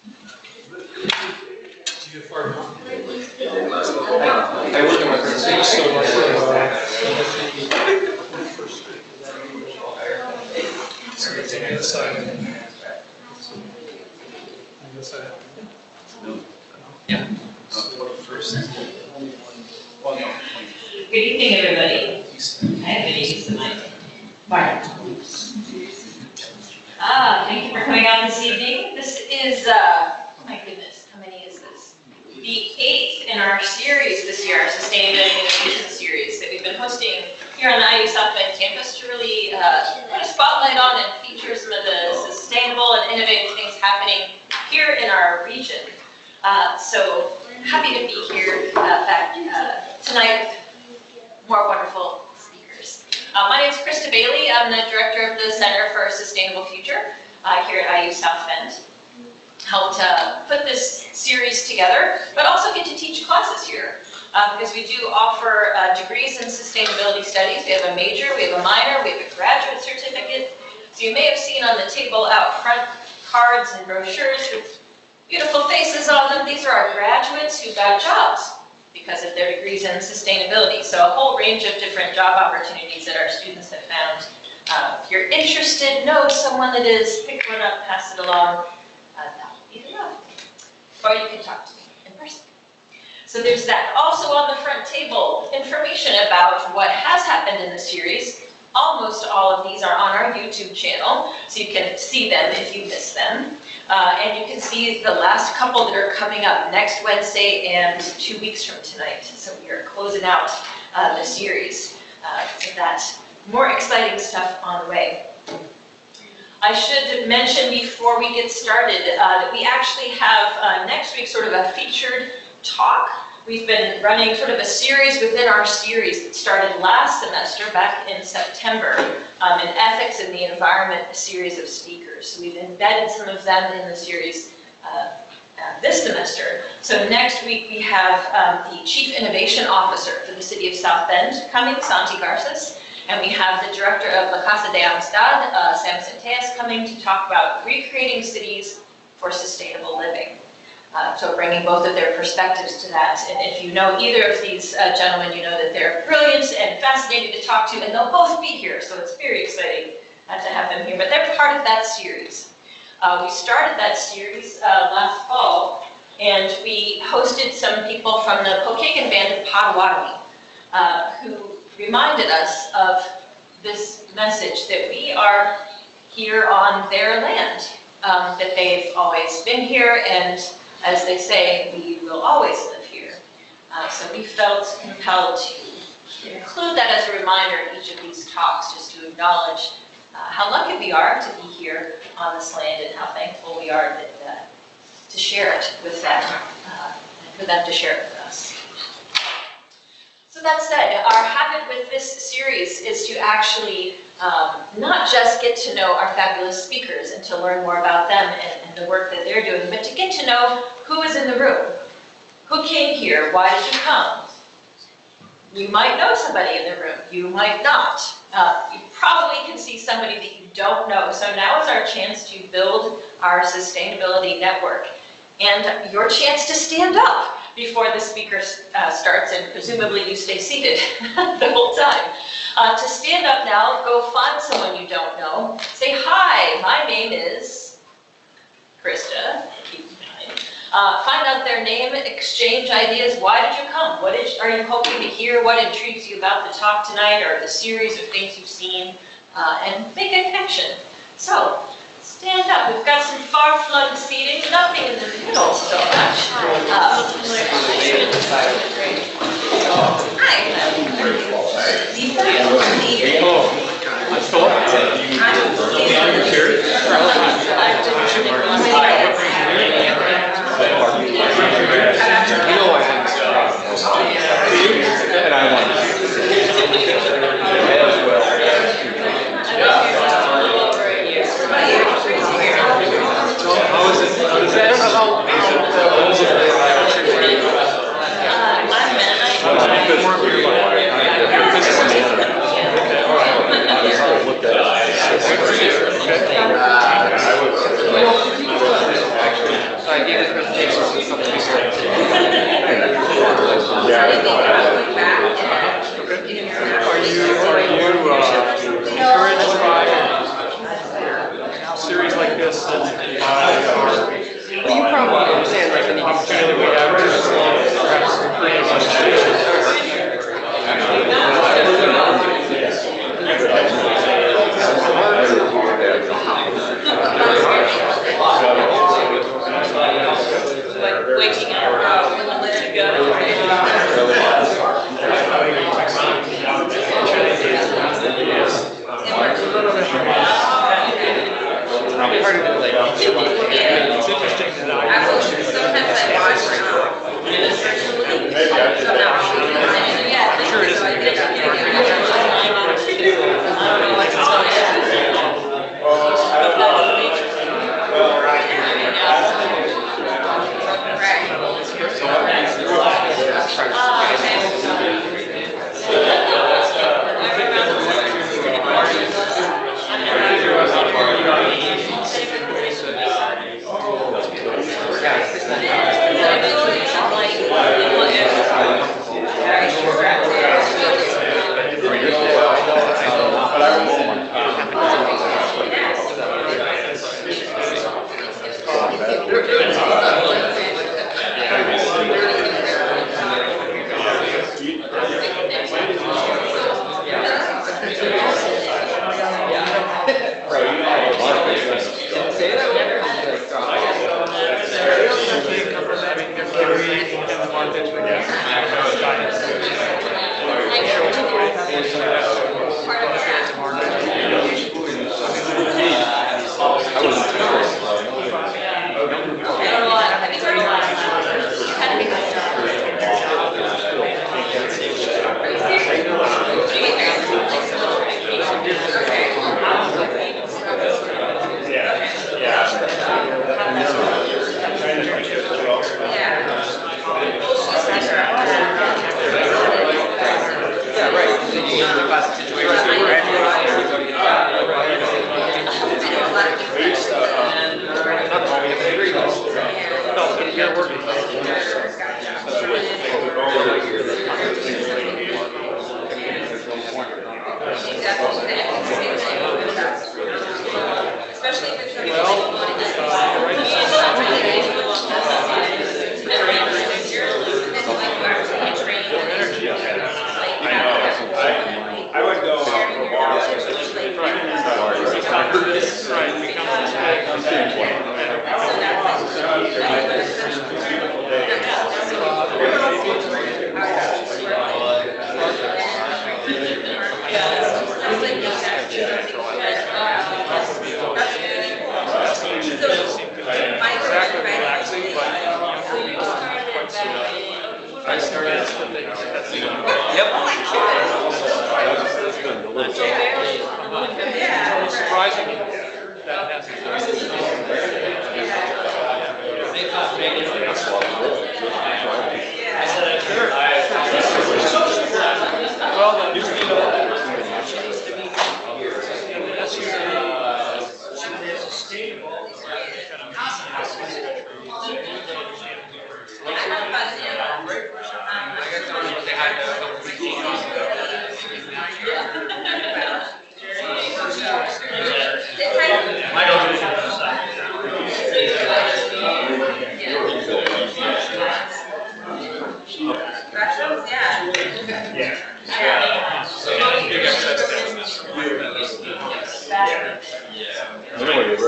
I work in my Yeah. Good evening, everybody. I have been used to mic. Thank you for coming out this evening. This is, my goodness, how many is this? The 8th in our series this year, our Sustainability Innovation series that we've been hosting here on the IU South Bend campus to really put a spotlight on and feature some of the sustainable and innovative things happening here in our region. So happy to be here tonight with more wonderful speakers. My name is Krista Bailey. I'm the director of the Center for a Sustainable Future here at IU South Bend. Helped put this series together, but also get to teach classes here because we do offer degrees in sustainability studies. We have a major, we have a minor, we have a graduate certificate. So you may have seen on the table out front cards and brochures with beautiful faces on them. These are our graduates who got jobs because of their degrees in sustainability. So a whole range of different job opportunities that our students have found. If you're interested, know someone that is, pick one up, pass it along. That will be enough. Or you can talk to me in person. So there's that. Also on the front table, information about what has happened in the series. Almost all of these are on our YouTube channel, so you can see them if you miss them. And you can see the last couple that are coming up next Wednesday and 2 weeks from tonight. So we are closing out the series. So that's more exciting stuff on the way. I should mention before we get started that we actually have next week sort of a featured talk. We've been running sort of a series within our series that started last semester back in September, in Ethics in the Environment, a series of speakers. So we've embedded some of them in the series this semester. So next week we have the Chief Innovation Officer for the City of South Bend coming, Santi Garces. And we have the director of La Casa de Amistad, Sam Centellas, coming to talk about recreating cities for sustainable living. So bringing both of their perspectives to that. And if you know either of these gentlemen, you know that they're brilliant and fascinating to talk to, and they'll both be here, so it's very exciting to have them here. But they're part of that series. We started that series last fall, and we hosted some people from the Pokagon Band of Potawatomi, who reminded us of this message that we are here on their land, that they've always been here, and as they say, we will always live here. So we felt compelled to include that as a reminder in each of these talks, just to acknowledge how lucky we are to be here on this land and how thankful we are that, to share it with them, and for them to share it with us. So that said, our habit with this series is to actually not just get to know our fabulous speakers and to learn more about them and the work that they're doing, but to get to know who is in the room. Who came here? Why did you come? You might know somebody in the room. You might not. You probably can see somebody that you don't know. So now is our chance to build our sustainability network and your chance to stand up before the speaker starts, and presumably you stay seated the whole time. To stand up now, go find someone you don't know. Say, hi, my name is Krista. Find out their name, exchange ideas. Why did you come? What are you hoping to hear? What intrigues you about the talk tonight or the series of things you've seen? And make a connection. So, stand up. We've got some far-flung seating, nothing in the middle so much. Hi.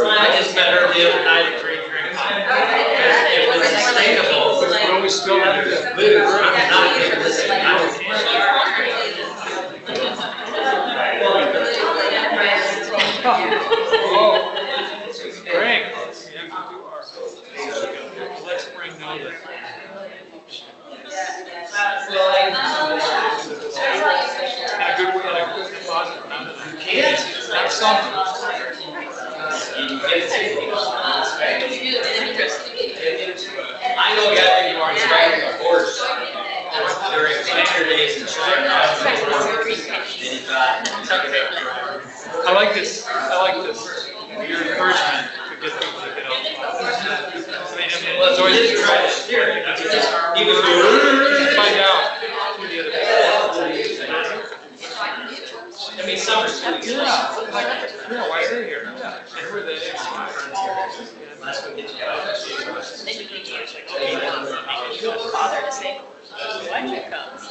I just met her the other night at Green Drink. It was sustainable. But we still have to move. I'm not here this Frank. Let's bring Noah. A good deposit amount of that. That's something. I know Gavin, you aren't riding a horse during winter days in China. I like this. Your encouragement to get people to get off. Well, it's always just try to steer it. He was find out who the other people. I mean, some are sweet. Yeah, why are they here? And who are they? Father to say, when it comes.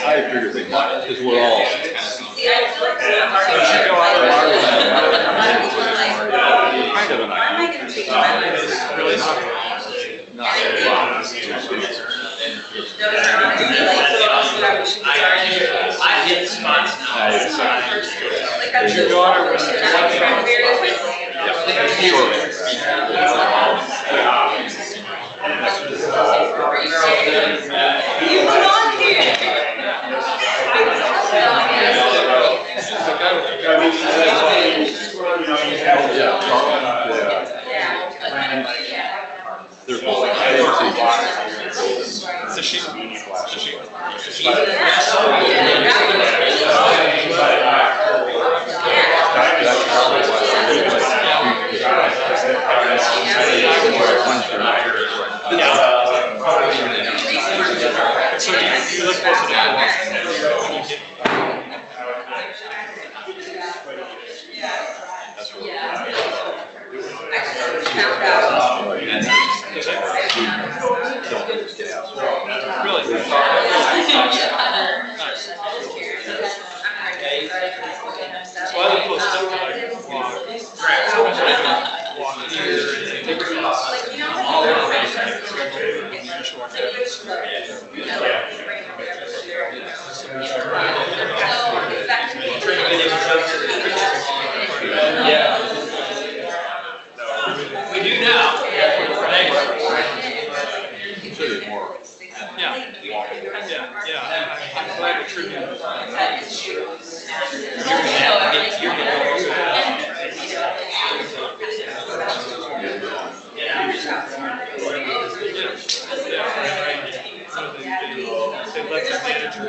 I figured they might, because we're all. Kind of an idea. It's really not a lot. I hit spots now. Your daughter was. You put on here. The guy with There's It's a sheep. It's a sheep. So you live close to Really? Well, I live close to walk here and take Yeah. We do now. Yeah. I'm glad the tribune. They let their manager.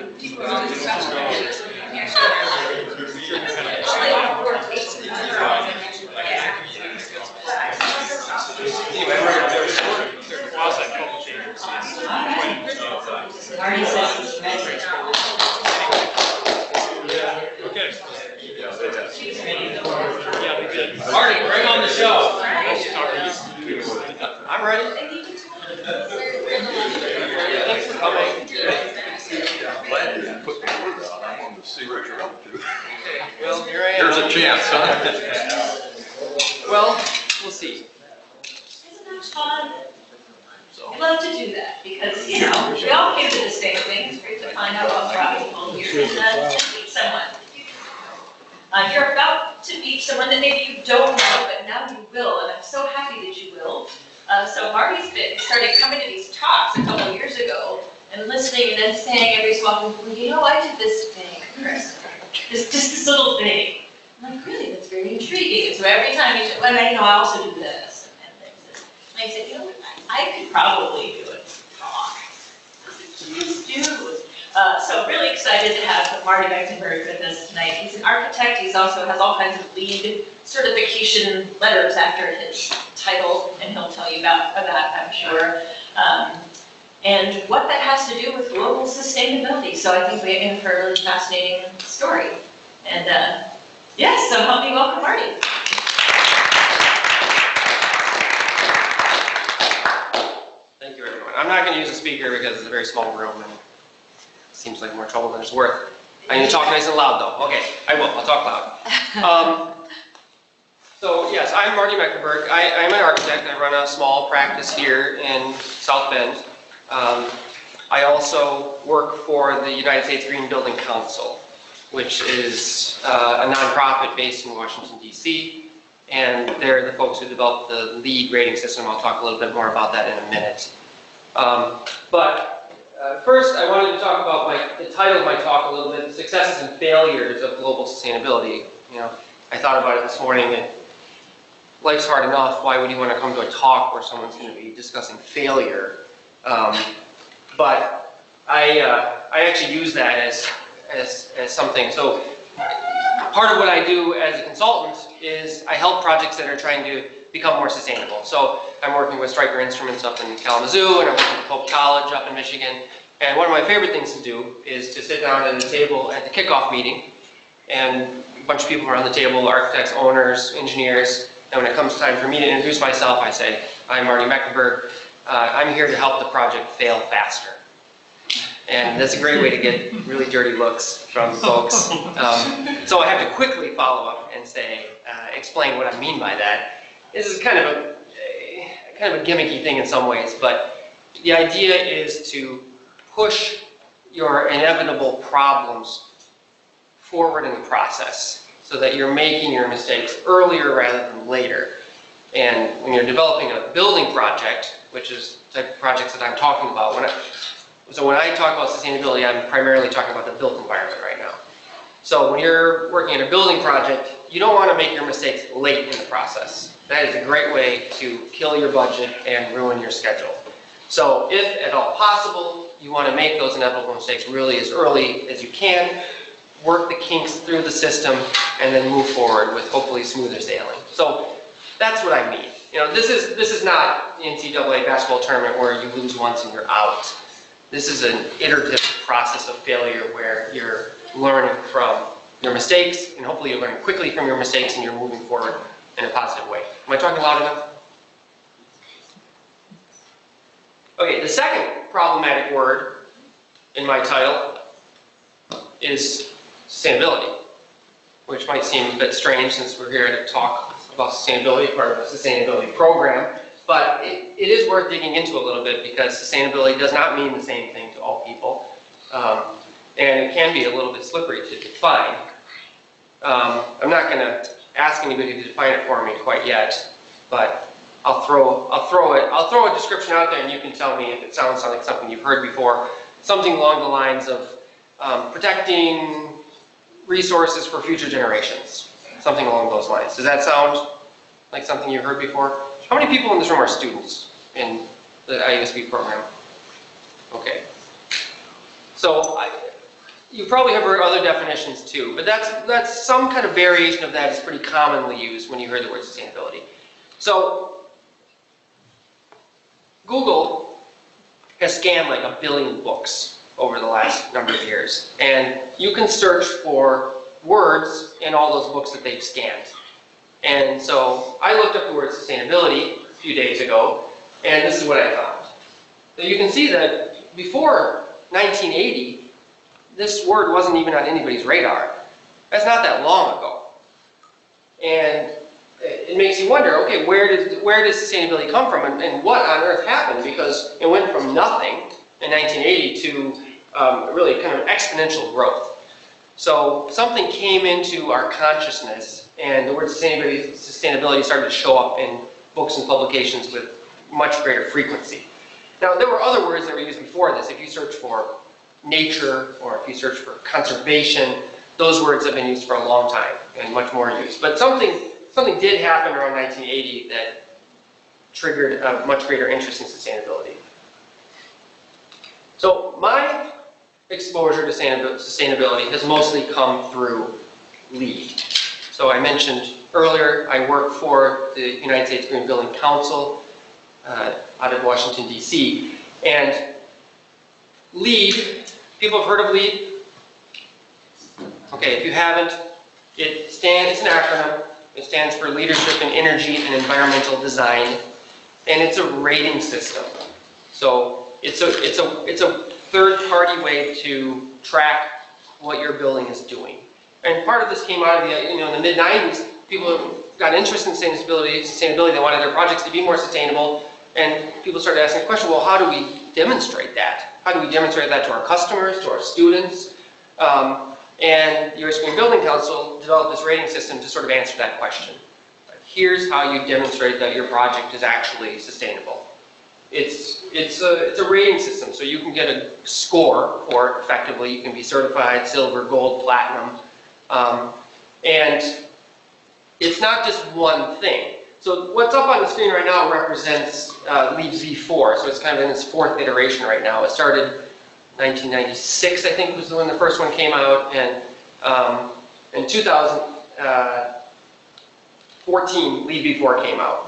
Marty says he's ready. Okay. Yeah, we did. Marty, bring on the show. I'm ready. Thanks for coming. Well, here I am. There's a chance, huh? Well, we'll see. Isn't that fun? I love to do that because, you know, we all came to this same thing. It's great to find out what brought people here and meet someone. You're about to meet someone that maybe you don't know, but now you will, and I'm so happy that you will. So Marty's started coming to these talks a couple of years ago and listening and then saying every so often, well, you know, I did this thing, Chris. Just this little thing. I'm like, really, that's very intriguing. And so every time he said, well, you know, I also do this and things. And I said, you know what, I could probably do it. Please do. So I'm really excited to have Marty Mechtenberg with us tonight. He's an architect. He also has all kinds of LEED certification letters after his title, and he'll tell you about that, I'm sure. And what that has to do with global sustainability. So I think we're in for a really fascinating story. And yes, so help me welcome Marty. Thank you, everyone. I'm not going to use a speaker because it's a very small room and it seems like more trouble than it's worth. I need to talk nice and loud, though. Okay, I will. I'll talk loud. So, yes, I'm Marty Mechtenberg. I'm an architect. I run a small practice here in South Bend. I also work for the United States Green Building Council, which is a nonprofit based in Washington, D.C., and they're the folks who developed the LEED rating system. I'll talk a little bit more about that in a minute. First, I wanted to talk about the title of my talk a little bit, the successes and failures of global sustainability. You know, I thought about it this morning, and life's hard enough. Why would you want to come to a talk where someone's going to be discussing failure? But I actually use that as something. So part of what I do as a consultant is I help projects that are trying to become more sustainable. So I'm working with Stryker Instruments up in Kalamazoo, and I'm working with Hope College up in Michigan. And one of my favorite things to do is to sit down at a table at the kickoff meeting, and a bunch of people around the table, architects, owners, engineers, and when it comes time for me to introduce myself, I say, I'm Marty Mechtenberg. I'm here to help the project fail faster. And that's a great way to get really dirty looks from folks. So I have to quickly follow up and say, explain what I mean by that. This is kind of a gimmicky thing in some ways, but the idea is to push your inevitable problems forward in the process so that you're making your mistakes earlier rather than later. And when you're developing a building project, which is the type of projects that I'm talking about, when I talk about sustainability, I'm primarily talking about the built environment right now. So when you're working in a building project, you don't want to make your mistakes late in the process. That is a great way to kill your budget and ruin your schedule. So if at all possible, you want to make those inevitable mistakes really as early as you can, work the kinks through the system, and then move forward with hopefully smoother sailing. So that's what I mean. You know, this is not the NCAA basketball tournament where you lose once and you're out. This is an iterative process of failure where you're learning from your mistakes, and hopefully you're learning quickly from your mistakes and you're moving forward in a positive way. Am I talking loud enough? Okay, the second problematic word in my title is sustainability, which might seem a bit strange since we're here to talk about sustainability, part of the sustainability program, but it is worth digging into a little bit because sustainability does not mean the same thing to all people, and it can be a little bit slippery to define. I'm not going to ask anybody to define it for me quite yet, but I'll throw a description out there, and you can tell me if it sounds like something you've heard before. Something along the lines of protecting resources for future generations. Something along those lines. Does that sound like something you've heard before? How many people in this room are students in the IUSB program? Okay. So you probably have heard other definitions too, but that's some kind of variation of that is pretty commonly used when you hear the word sustainability. So Google has scanned like 1 billion books over the last number of years, and you can search for words in all those books that they've scanned. And so I looked up the word sustainability a few days ago, and this is what I found. So you can see that before 1980, this word wasn't even on anybody's radar. That's not that long ago. And it makes you wonder, okay, where does sustainability come from, and what on earth happened? Because it went from nothing in 1980 to really kind of exponential growth. So something came into our consciousness, and the word sustainability started to show up in books and publications with much greater frequency. Now, there were other words that were used before this. If you search for nature, or if you search for conservation, those words have been used for a long time and much more used. But something did happen around 1980 that triggered a much greater interest in sustainability. So my exposure to sustainability has mostly come through LEED. So I mentioned earlier, I work for the United States Green Building Council out of Washington, D.C. And LEED, people have heard of LEED? Okay, if you haven't, it's an acronym. It stands for Leadership in Energy and Environmental Design, and it's a rating system. So it's a third-party way to track what your building is doing. And part of this came out of the, in the mid-90s, people got interested in sustainability. They wanted their projects to be more sustainable, and people started asking the question, well, how do we demonstrate that? How do we demonstrate that to our customers, to our students? And the US Green Building Council developed this rating system to sort of answer that question. Here's how you demonstrate that your project is actually sustainable. It's a rating system, so you can get a score for it effectively. You can be certified silver, gold, platinum. And it's not just one thing. So what's up on the screen right now represents LEED V4, so it's kind of in its 4th iteration right now. It started 1996, I think, was when the first one came out, and in 2014, LEED V4 came out.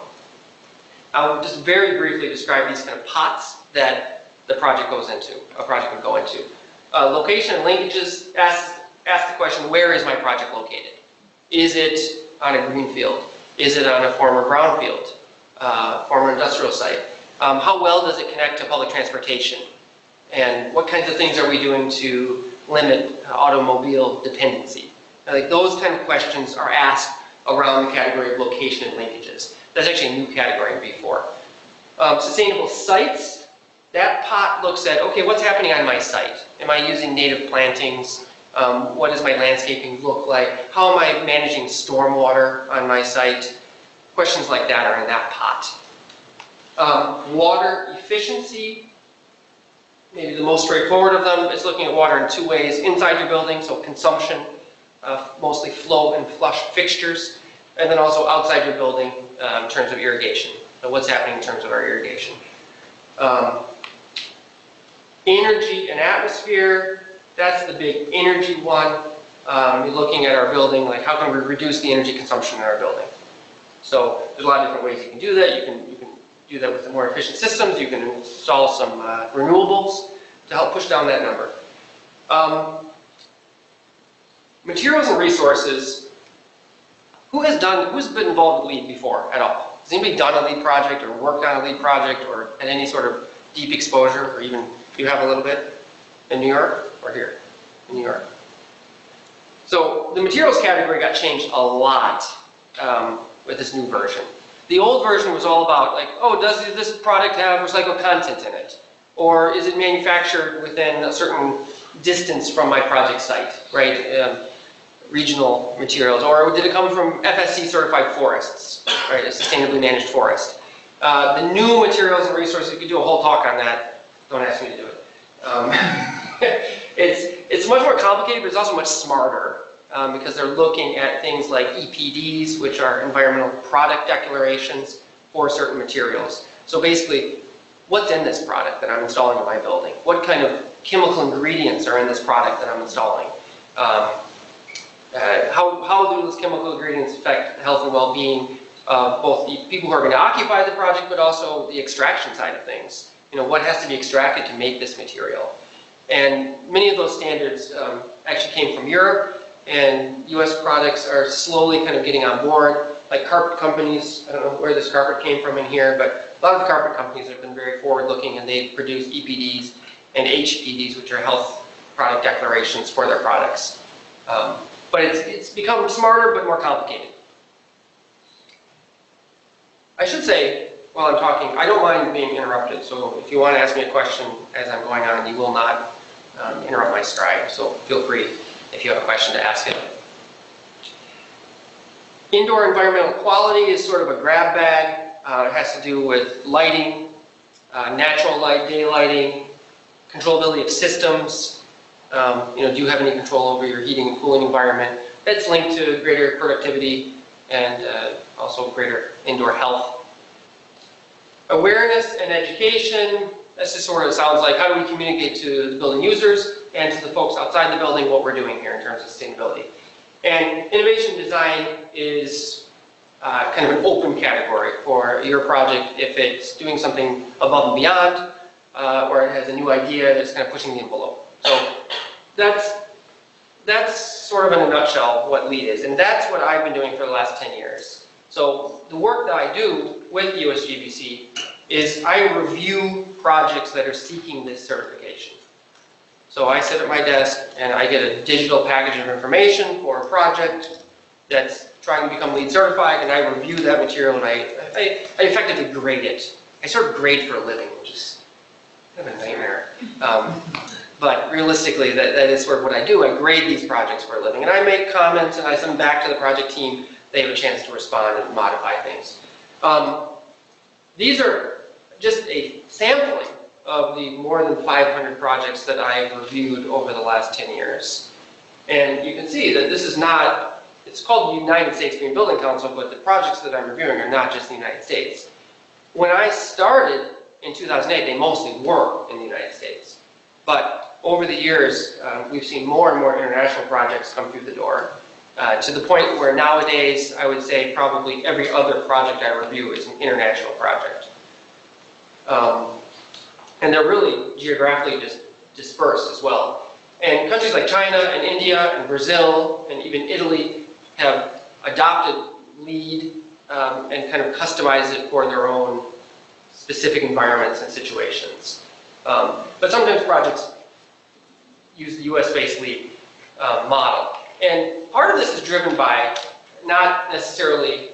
I'll just very briefly describe these kind of pots that the project goes into, a project would go into. Location and linkages ask the question, where is my project located? Is it on a green field? Is it on a former brownfield, former industrial site? How well does it connect to public transportation? And what kinds of things are we doing to limit automobile dependency? Like those kind of questions are asked around the category of location and linkages. That's actually a new category in V4. Sustainable sites, that pot looks at, okay, what's happening on my site? Am I using native plantings? What does my landscaping look like? How am I managing stormwater on my site? Questions like that are in that pot. Water efficiency, maybe the most straightforward of them, is looking at water in 2 ways. Inside your building, so consumption, mostly flow and flush fixtures, and then also outside your building in terms of irrigation. So what's happening in terms of our irrigation. Energy and atmosphere, that's the big energy one. You're looking at our building, like how can we reduce the energy consumption in our building? So there's a lot of different ways you can do that. You can do that with the more efficient systems. You can install some renewables to help push down that number. Materials and resources. Who's been involved with LEED before at all? Has anybody done a LEED project or worked on a LEED project or had any sort of deep exposure, or even you have a little bit in New York or here in New York? So the materials category got changed a lot with this new version. The old version was all about like, oh, does this product have recycled content in it? Or is it manufactured within a certain distance from my project site, right? Regional materials, or did it come from FSC certified forests, right? A sustainably managed forest. The new materials and resources, you could do a whole talk on that. Don't ask me to do it. It's much more complicated, but it's also much smarter because they're looking at things like EPDs, which are environmental product declarations for certain materials. So basically, what's in this product that I'm installing in my building? What kind of chemical ingredients are in this product that I'm installing? How do those chemical ingredients affect the health and well-being of both the people who are going to occupy the project, but also the extraction side of things? You know, what has to be extracted to make this material? And many of those standards actually came from Europe, and US products are slowly kind of getting on board. Like carpet companies, I don't know where this carpet came from in here, but a lot of the carpet companies have been very forward-looking, and they produce EPDs and HPDs, which are health product declarations for their products. But it's become smarter but more complicated. I should say, while I'm talking, I don't mind being interrupted, so if you want to ask me a question as I'm going on, you will not interrupt my stride, so feel free if you have a question to ask it. Indoor environmental quality is sort of a grab bag. It has to do with lighting, natural light, day lighting, controllability of systems. Do you have any control over your heating and cooling environment? That's linked to greater productivity and also greater indoor health. Awareness and education, this just sort of sounds like how do we communicate to the building users and to the folks outside the building what we're doing here in terms of sustainability. And innovation design is kind of an open category for your project if it's doing something above and beyond or it has a new idea that's kind of pushing the envelope. So that's sort of in a nutshell what LEED is, and that's what I've been doing for the last 10 years. So the work that I do with USGBC is I review projects that are seeking this certification. So I sit at my desk and I get a digital package of information for a project that's trying to become LEED certified, and I review that material and I effectively grade it. I sort of grade for a living, which is kind of a nightmare. But realistically, that is sort of what I do. I grade these projects for a living, and I make comments and I send them back to the project team. They have a chance to respond and modify things. These are just a sampling of the more than 500 projects that I've reviewed over the last 10 years. And you can see that this is not, it's called the United States Green Building Council, but the projects that I'm reviewing are not just in the United States. When I started in 2008, they mostly were in the United States. But over the years, we've seen more and more international projects come through the door, to the point where nowadays, I would say probably every other project I review is an international project. And they're really geographically dispersed as well. And countries like China and India and Brazil and even Italy have adopted LEED and kind of customized it for their own specific environments and situations. But sometimes projects use the US-based LEED model. And part of this is driven by not necessarily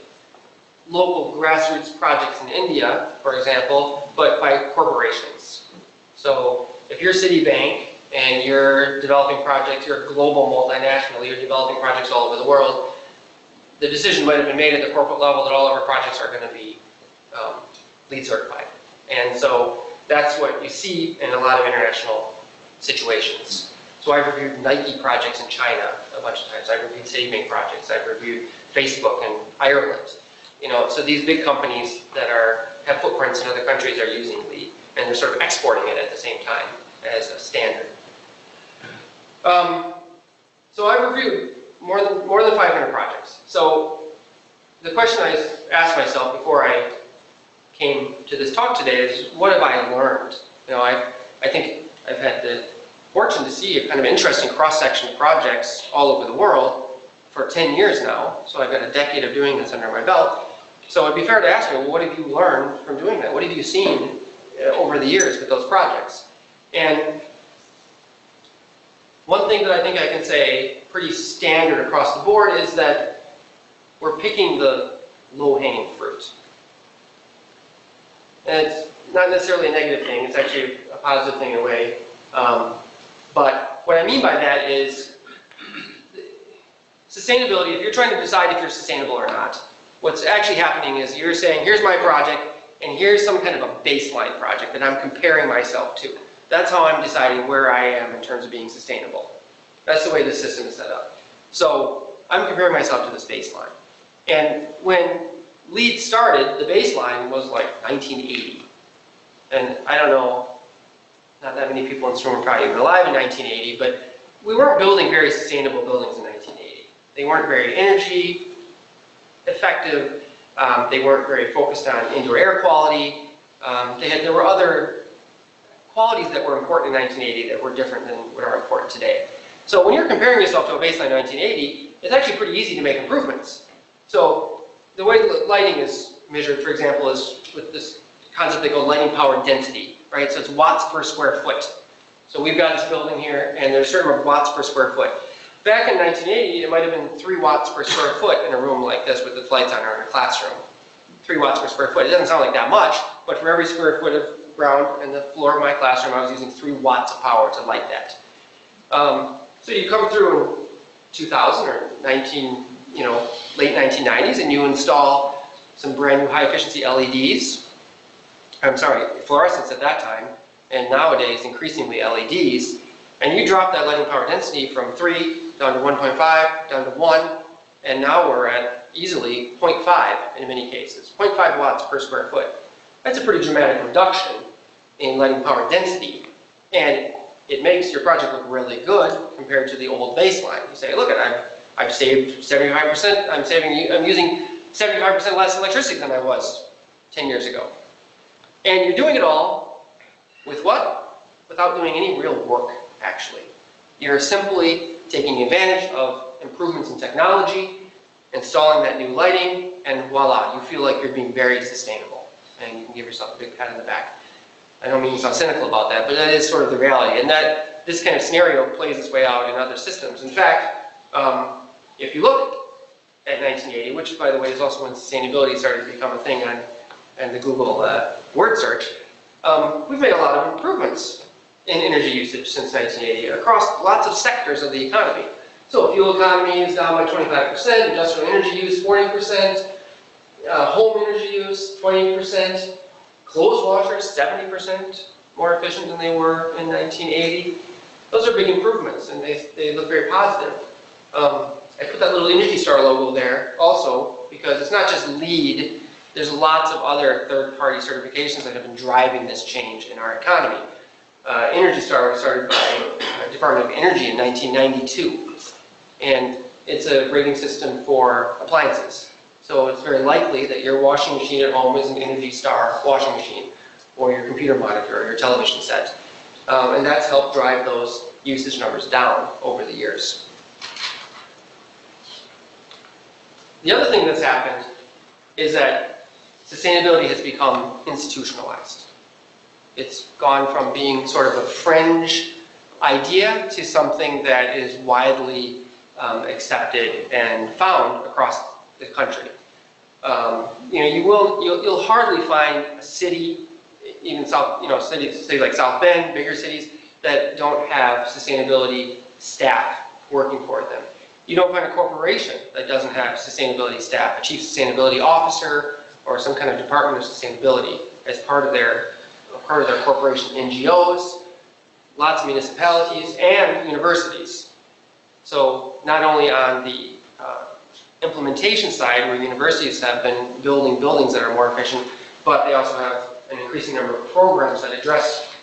local grassroots projects in India, for example, but by corporations. So if you're Citibank and you're developing projects, you're a global multinational, you're developing projects all over the world, the decision might have been made at the corporate level that all of our projects are going to be LEED certified. And so that's what you see in a lot of international situations. So I've reviewed Nike projects in China a bunch of times. I've reviewed saving projects. I've reviewed Facebook in Ireland. So these big companies that have footprints in other countries are using LEED, and they're sort of exporting it at the same time as a standard. So I've reviewed more than 500 projects. So the question I asked myself before I came to this talk today is, what have I learned? I think I've had the fortune to see a kind of interesting cross-section of projects all over the world for 10 years now. So I've got a decade of doing this under my belt. So it'd be fair to ask me, well, what have you learned from doing that? What have you seen over the years with those projects? And one thing that I think I can say pretty standard across the board is that we're picking the low-hanging fruit. And it's not necessarily a negative thing, it's actually a positive thing in a way. But what I mean by that is sustainability, if you're trying to decide if you're sustainable or not, what's actually happening is you're saying, here's my project, and here's some kind of a baseline project that I'm comparing myself to. That's how I'm deciding where I am in terms of being sustainable. That's the way the system is set up. So I'm comparing myself to this baseline. And when LEED started, the baseline was like 1980. And I don't know, not that many people in this room are probably even alive in 1980, but we weren't building very sustainable buildings in 1980. They weren't very energy effective. They weren't very focused on indoor air quality. There were other qualities that were important in 1980 that were different than what are important today. So when you're comparing yourself to a baseline 1980, it's actually pretty easy to make improvements. So the way lighting is measured, for example, is with this concept they call lighting power density, right? So it's watts per square foot. So we've got this building here, and there's a certain number of watts per square foot. Back in 1980, it might have been 3 watts per square foot in a room like this with the lights on, or in a classroom. 3 watts per square foot. It doesn't sound like that much, but for every square foot of ground and the floor of my classroom, I was using 3 watts of power to light that. So you come through in 2000 or late 1990s, and you install some brand new high-efficiency LEDs. I'm sorry, fluorescents at that time, and nowadays increasingly LEDs. And you drop that lighting power density from 3 down to 1.5, down to 1, and now we're at easily 0.5 in many cases, 0.5 watts per square foot. That's a pretty dramatic reduction in lighting power density, and it makes your project look really good compared to the old baseline. You say, look, I've saved 75%, I'm using 75% less electricity than I was 10 years ago. And you're doing it all with what? Without doing any real work, actually. You're simply taking advantage of improvements in technology, installing that new lighting, and voila, you feel like you're being very sustainable. And you can give yourself a big pat on the back. I don't mean to sound cynical about that, but that is sort of the reality. And that this kind of scenario plays its way out in other systems. In fact, if you look at 1980, which by the way is also when sustainability started to become a thing on the Google word search, we've made a lot of improvements in energy usage since 1980 across lots of sectors of the economy. So fuel economy is down by 25%, industrial energy use 40%, home energy use 20%, clothes washers 70% more efficient than they were in 1980. Those are big improvements, and they look very positive. I put that little Energy Star logo there also because it's not just LEED. There's lots of other third-party certifications that have been driving this change in our economy. Energy Star was started by the Department of Energy in 1992, and it's a rating system for appliances. So it's very likely that your washing machine at home is an Energy Star washing machine, or your computer monitor, or your television set. And that's helped drive those usage numbers down over the years. The other thing that's happened is that sustainability has become institutionalized. It's gone from being sort of a fringe idea to something that is widely accepted and found across the country. You'll hardly find a city, even cities like South Bend, bigger cities, that don't have sustainability staff working for them. You don't find a corporation that doesn't have sustainability staff, a chief sustainability officer, or some kind of department of sustainability as part of their corporation. NGOs, lots of municipalities and universities. So not only on the implementation side, where universities have been building buildings that are more efficient, but they also have an increasing number of programs that address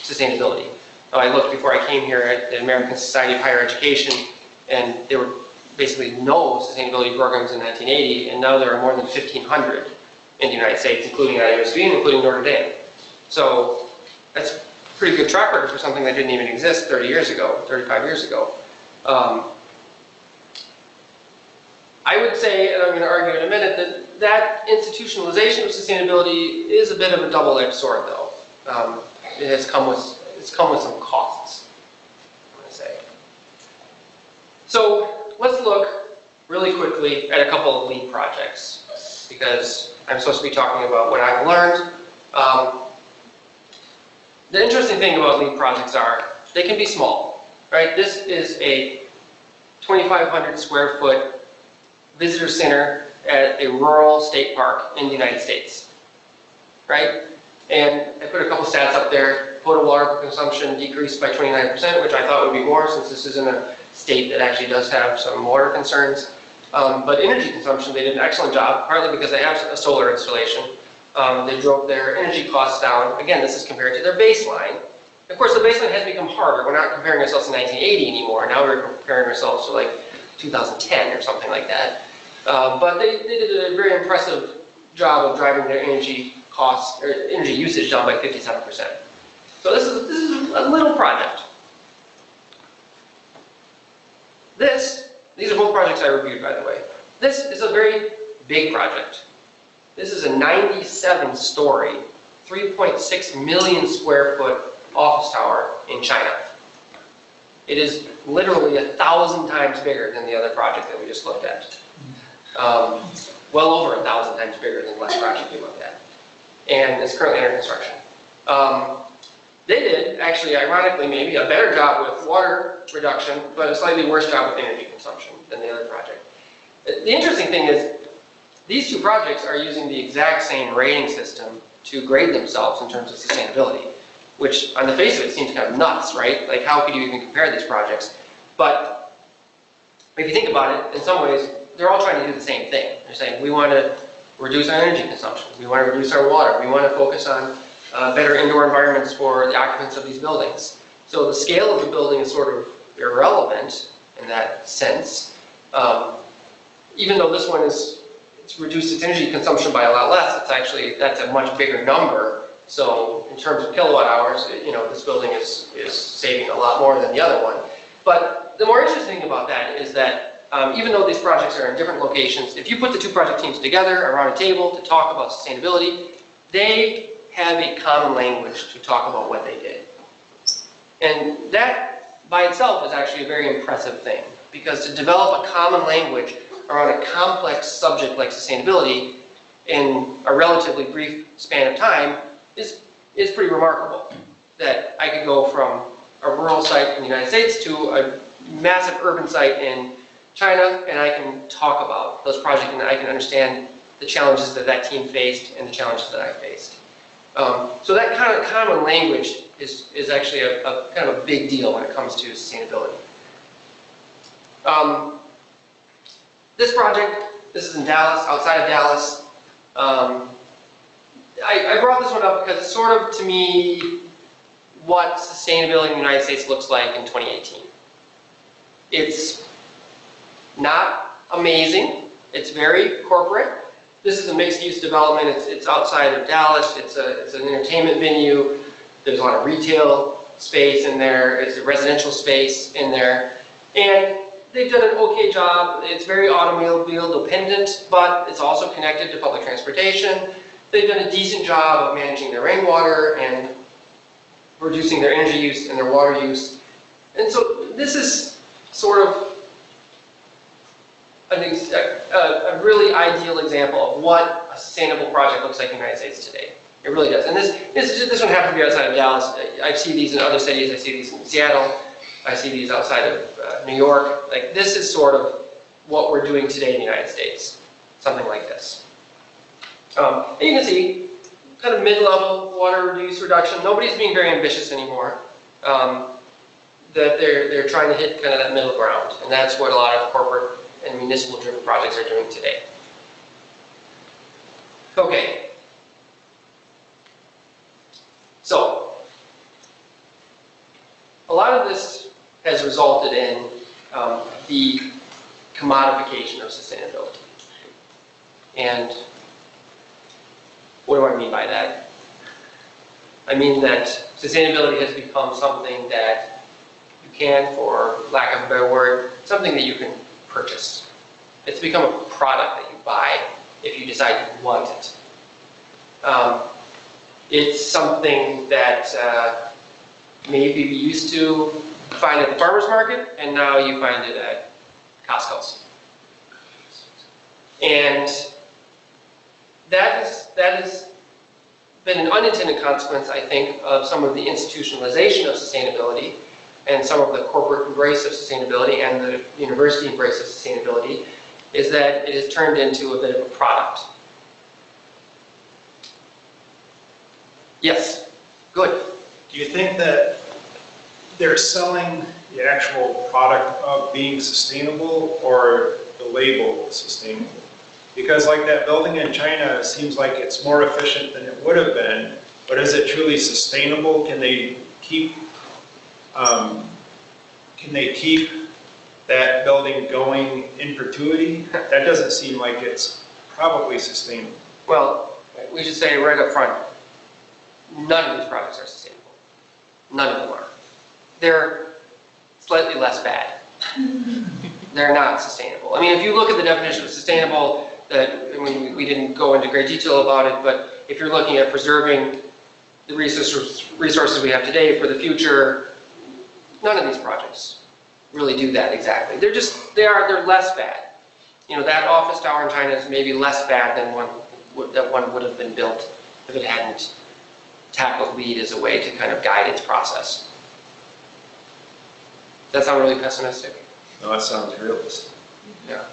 sustainability. I looked before I came here at the American Society of Higher Education, and there were basically no sustainability programs in 1980, and now there are more than 1,500 in the United States, including at USC and including Notre Dame. So that's a pretty good track record for something that didn't even exist 30 years ago, 35 years ago. I would say, and I'm going to argue in a minute, that that institutionalization of sustainability is a bit of a double-edged sword, though. It's come with some costs, I'm going to say. So let's look really quickly at a couple of LEED projects, because I'm supposed to be talking about what I've learned. The interesting thing about LEED projects are they can be small, right? This is a 2,500 square foot visitor center at a rural state park in the United States, right? And I put a couple stats up there. Total water consumption decreased by 29%, which I thought would be more since this is in a state that actually does have some water concerns. But energy consumption, they did an excellent job, partly because they have a solar installation. They drove their energy costs down. Again, this is compared to their baseline. Of course, the baseline has become harder. We're not comparing ourselves to 1980 anymore. Now we're comparing ourselves to like 2010 or something like that. But they did a very impressive job of driving their energy costs, or energy usage down by 57%. So this is a little project. These are both projects I reviewed, by the way. This is a very big project. This is a 97-story, 3.6 million square foot office tower in China. It is literally 1,000 times bigger than the other project that we just looked at. Well over 1,000 times bigger than the last project we looked at. And it's currently under construction. They did, actually, ironically, maybe a better job with water reduction, but a slightly worse job with energy consumption than the other project. The interesting thing is, these two projects are using the exact same rating system to grade themselves in terms of sustainability, which on the face of it seems kind of nuts, right? Like, how could you even compare these projects? But if you think about it, in some ways, they're all trying to do the same thing. They're saying, we want to reduce our energy consumption, we want to reduce our water, we want to focus on better indoor environments for the occupants of these buildings. So the scale of the building is sort of irrelevant in that sense. Even though this one it's reduced its energy consumption by a lot less, that's a much bigger number. So in terms of kilowatt hours, this building is saving a lot more than the other one. But the more interesting thing about that is that even though these projects are in different locations, if you put the two project teams together around a table to talk about sustainability, they have a common language to talk about what they did. And that by itself is actually a very impressive thing, because to develop a common language around a complex subject like sustainability in a relatively brief span of time is pretty remarkable. That I could go from a rural site in the United States to a massive urban site in China, and I can talk about those projects, and I can understand the challenges that team faced and the challenges that I faced. So that kind of common language is actually a kind of a big deal when it comes to sustainability. This project, this is in Dallas, outside of Dallas. I brought this one up because it's sort of, to me, what sustainability in the United States looks like in 2018. It's not amazing. It's very corporate. This is a mixed-use development. It's outside of Dallas. It's an entertainment venue. There's a lot of retail space in there. It's a residential space in there. And they've done an okay job. It's very automobile dependent, but it's also connected to public transportation. They've done a decent job of managing their rainwater and reducing their energy use and their water use. And so this is sort of a really ideal example of what a sustainable project looks like in the United States today. It really does. And this one happens to be outside of Dallas. I see these in other cities. I see these in Seattle. I see these outside of New York. Like, this is sort of what we're doing today in the United States. Something like this. And you can see kind of mid-level water use reduction. Nobody's being very ambitious anymore. that they're trying to hit kind of that middle ground, and that's what a lot of corporate and municipal-driven projects are doing today. Okay. So, a lot of this has resulted in the commodification of sustainability. And what do I mean by that? I mean that sustainability has become something that you can, for lack of a better word, something that you can purchase. It's become a product that you buy if you decide you want it. It's something that maybe you used to find at the farmer's market, and now you find it at Costco's. And that has been an unintended consequence, I think, of some of the institutionalization of sustainability and some of the corporate embrace of sustainability and the university embrace of sustainability, is that it has turned into a bit of a product. Yes, good. Do you think that they're selling the actual product of being sustainable or the label sustainable? Because like that building in China seems like it's more efficient than it would have been, but is it truly sustainable? Can they keep that building going in perpetuity? That doesn't seem like it's probably sustainable. Well, we should say right up front, none of these projects are sustainable. None of them are. They're slightly less bad. They're not sustainable. I mean, if you look at the definition of sustainable, we didn't go into great detail about it, but if you're looking at preserving the resources we have today for the future, none of these projects really do that exactly. They're less bad. You know, that office tower in China is maybe less bad than one would have been built if it hadn't tackled LEED as a way to kind of guide its process. Does that sound really pessimistic? No, that sounds realistic. Yeah.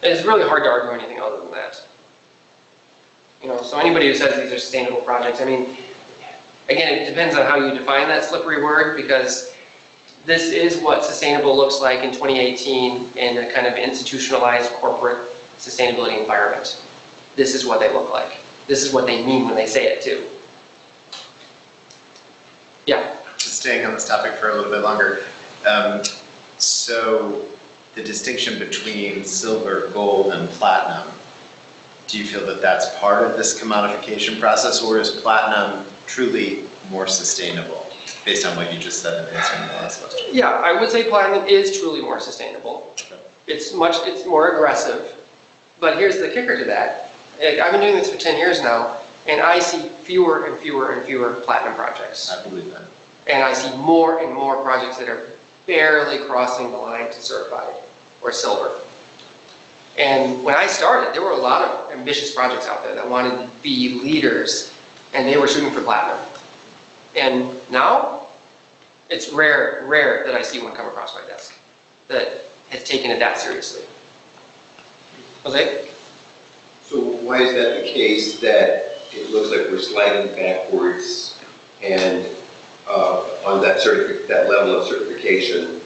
It's really hard to argue anything other than that. You know, so anybody who says these are sustainable projects, I mean, again, it depends on how you define that slippery word, because this is what sustainable looks like in 2018 in a kind of institutionalized corporate sustainability environment. This is what they look like. This is what they mean when they say it too. Yeah? Just staying on this topic for a little bit longer. So the distinction between silver, gold, and platinum, do you feel that that's part of this commodification process, or is platinum truly more sustainable, based on what you just said in answering the last question? Yeah, I would say platinum is truly more sustainable. Okay. It's more aggressive. But here's the kicker to that. I've been doing this for 10 years now, and I see fewer and fewer and fewer platinum projects. I believe that. And I see more and more projects that are barely crossing the line to certified or silver. And when I started, there were a lot of ambitious projects out there that wanted to be leaders, and they were shooting for platinum. And now, it's rare that I see one come across my desk that has taken it that seriously. Jose? So why is that the case, that it looks like we're sliding backwards and on that level of certification?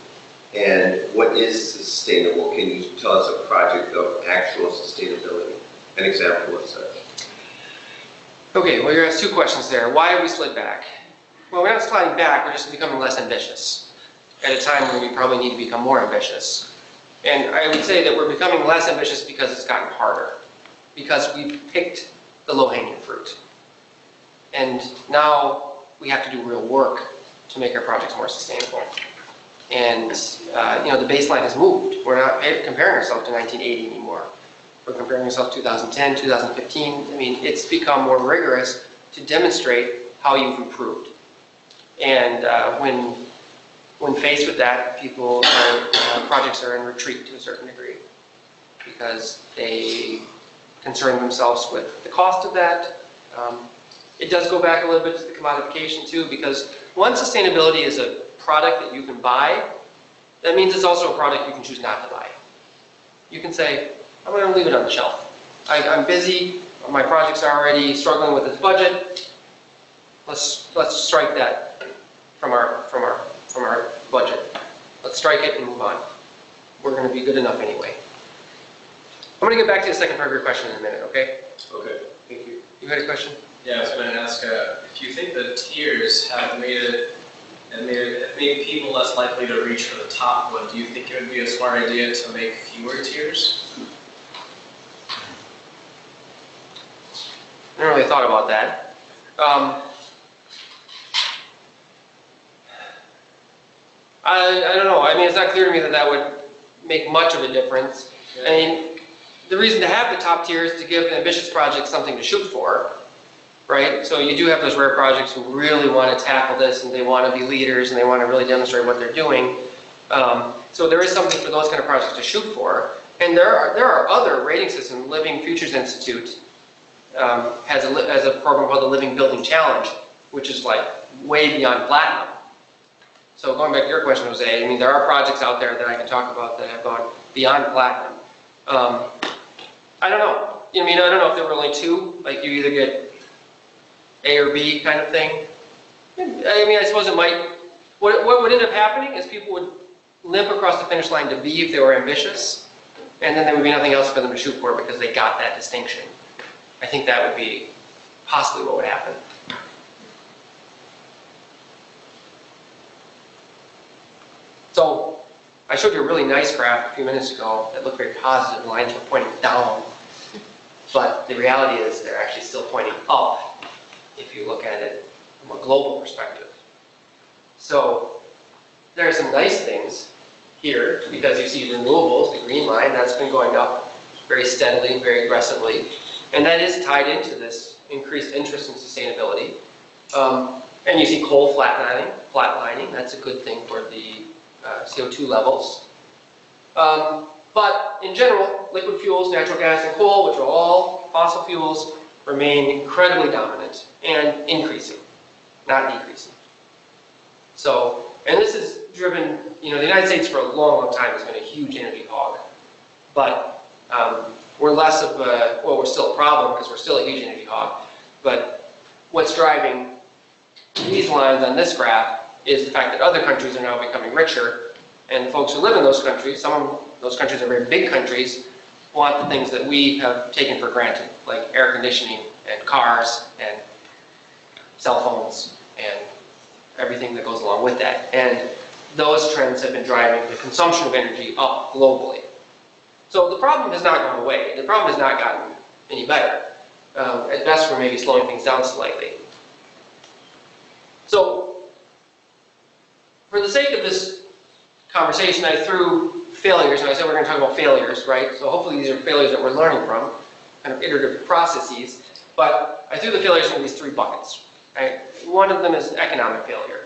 And what is sustainable? Can you tell us a project of actual sustainability, an example of such? Okay, well, you're asked two questions there. Why have we slid back? Well, we're not sliding back, we're just becoming less ambitious at a time when we probably need to become more ambitious. And I would say that we're becoming less ambitious because it's gotten harder, because we picked the low-hanging fruit. And now we have to do real work to make our projects more sustainable. And you know, the baseline has moved. We're not comparing ourselves to 1980 anymore. We're comparing ourselves to 2010, 2015. I mean, it's become more rigorous to demonstrate how you've improved. And when faced with that, projects are in retreat to a certain degree, because they concern themselves with the cost of that. It does go back a little bit to the commodification too, because once sustainability is a product that you can buy, that means it's also a product you can choose not to buy. You can say, I'm going to leave it on the shelf. I'm busy, my project's already struggling with its budget. Let's strike that from our budget. Let's strike it and move on. We're gonna be good enough anyway. I'm gonna get back to the second part of your question in a minute, okay? Okay, thank you. You had a question? Yeah, I was going to ask, if you think the tiers have made people less likely to reach for the top one, do you think it would be a smart idea to make fewer tiers? I never really thought about that. I don't know. I mean, it's not clear to me that that would make much of a difference. I mean, the reason to have the top tier is to give ambitious projects something to shoot for, right? So you do have those rare projects who really want to tackle this and they want to be leaders and they want to really demonstrate what they're doing. So there is something for those kind of projects to shoot for. And there are other rating systems. Living Futures Institute has a program called the Living Building Challenge, which is like way beyond platinum. So going back to your question, Jose, I mean, there are projects out there that I can talk about that have gone beyond platinum. I don't know. I mean, I don't know if there were only two, like you either get A or B kind of thing. I mean, I suppose it might, what would end up happening is people would limp across the finish line to B if they were ambitious, and then there would be nothing else for them to shoot for because they got that distinction. I think that would be possibly what would happen. So, I showed you a really nice graph a few minutes ago that looked very positive. The lines were pointing down. But the reality is they're actually still pointing up if you look at it from a global perspective. So, there are some nice things here because you see renewables, the green line, that's been going up very steadily, very aggressively. And that is tied into this increased interest in sustainability. And you see coal flatlining, that's a good thing for the CO2 levels. But in general, liquid fuels, natural gas and coal, which are all fossil fuels, remain incredibly dominant and increasing, not decreasing. So, and this is driven, you know, the United States for a long, long time has been a huge energy hog. But we're less of a, well, we're still a problem because we're still a huge energy hog. But what's driving these lines on this graph is the fact that other countries are now becoming richer, and folks who live in those countries, some of those countries are very big countries, want the things that we have taken for granted, like air conditioning and cars and cell phones and everything that goes along with that. And those trends have been driving the consumption of energy up globally. So the problem has not gone away. The problem has not gotten any better. At best, we're maybe slowing things down slightly. So, for the sake of this conversation, I threw failures, and I said we're going to talk about failures, right? So hopefully these are failures that we're learning from, kind of iterative processes. But I threw the failures into these three buckets, right? One of them is economic failure.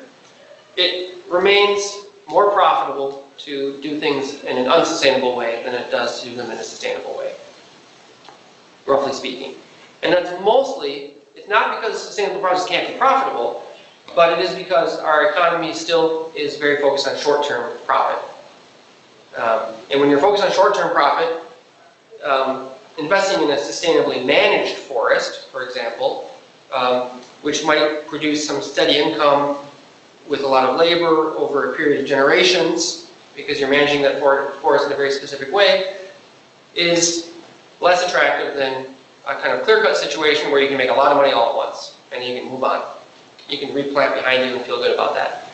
It remains more profitable to do things in an unsustainable way than it does to do them in a sustainable way, roughly speaking. And that's mostly, it's not because sustainable projects can't be profitable, but it is because our economy still is very focused on short-term profit. And when you're focused on short-term profit, investing in a sustainably managed forest, for example, which might produce some steady income with a lot of labor over a period of generations, because you're managing that forest in a very specific way, is less attractive than a kind of clear-cut situation where you can make a lot of money all at once, and you can move on. You can replant behind you and feel good about that.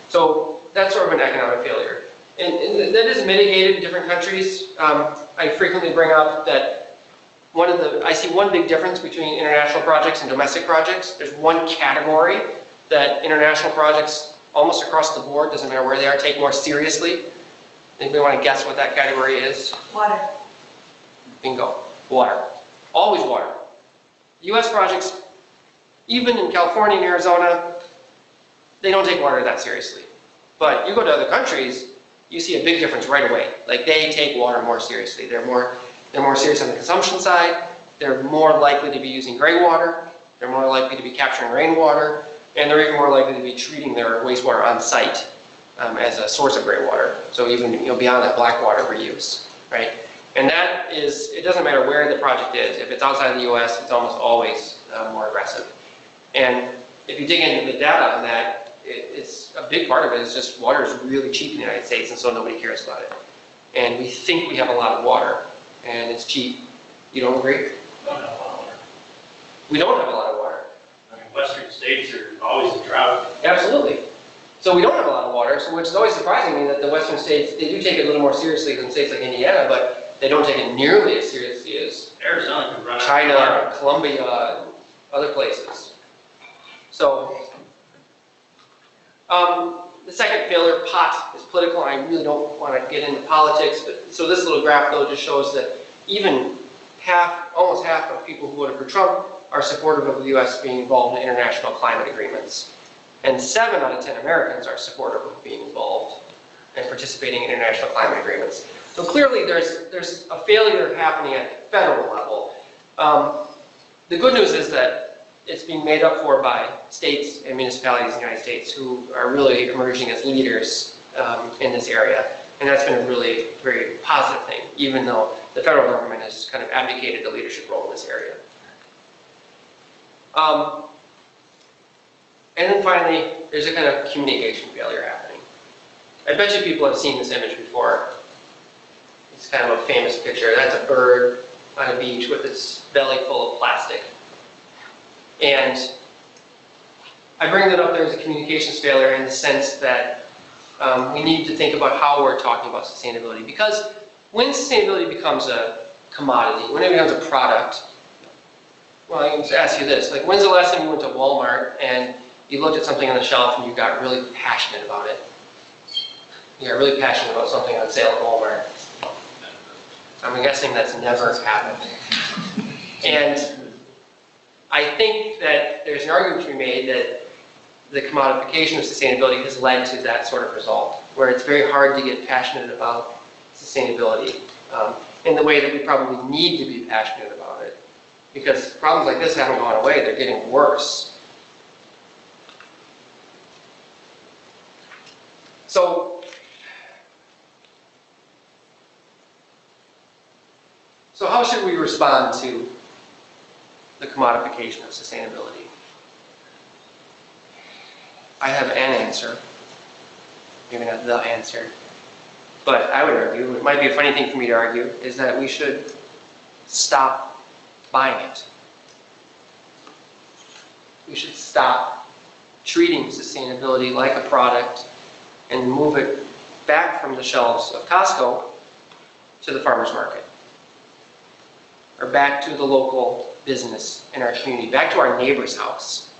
So that's sort of an economic failure. And that is mitigated in different countries. I frequently bring up that I see one big difference between international projects and domestic projects. There's one category that international projects, almost across the board, doesn't matter where they are, take more seriously. Anybody want to guess what that category is? Water. Bingo. Water. Always water. U.S. projects, even in California and Arizona, they don't take water that seriously. But you go to other countries, you see a big difference right away. Like, they take water more seriously. They're more serious on the consumption side. They're more likely to be using gray water. They're more likely to be capturing rainwater. And they're even more likely to be treating their wastewater on site as a source of gray water. So even beyond that black water reuse, right? And that is, it doesn't matter where the project is. If it's outside of the U.S., it's almost always more aggressive. And if you dig into the data on that, it's a big part of it is just water is really cheap in the United States, and so nobody cares about it. And we think we have a lot of water, and it's cheap. You don't agree? We don't have a lot of water. I mean, western states are always in drought. Absolutely. So we don't have a lot of water, so which is always surprising me that the western states, they do take it a little more seriously than states like Indiana, but they don't take it nearly as seriously as Arizona could run out of China, water. Colombia, and other places. So, the second failure, pot, is political. I really don't want to get into politics, but so this little graph though just shows that even almost half of people who voted for Trump are supportive of the U.S. being involved in international climate agreements. And 7 out of 10 Americans are supportive of being involved and participating in international climate agreements. So clearly there's a failure happening at the federal level. The good news is that it's being made up for by states and municipalities in the United States who are really emerging as leaders in this area. And that's been a really very positive thing, even though the federal government has kind of abdicated the leadership role in this area. And then finally, there's a kind of communication failure happening. I bet you people have seen this image before. It's kind of a famous picture. That's a bird on a beach with its belly full of plastic. And I bring that up there as a communications failure in the sense that we need to think about how we're talking about sustainability. Because when sustainability becomes a commodity, when it becomes a product, well, I can just ask you this, like when's the last time you went to Walmart and you looked at something on the shelf and you got really passionate about it? You got really passionate about something on sale at Walmart. I'm guessing that's never happened. And I think that there's an argument to be made that the commodification of sustainability has led to that sort of result, where it's very hard to get passionate about sustainability in the way that we probably need to be passionate about it. Because problems like this haven't gone away, they're getting worse. So how should we respond to the commodification of sustainability? I have an answer, maybe not the answer, but I would argue, it might be a funny thing for me to argue, is that we should stop buying it. We should stop treating sustainability like a product and move it back from the shelves of Costco to the farmer's market, or back to the local business in our community, back to our neighbor's house.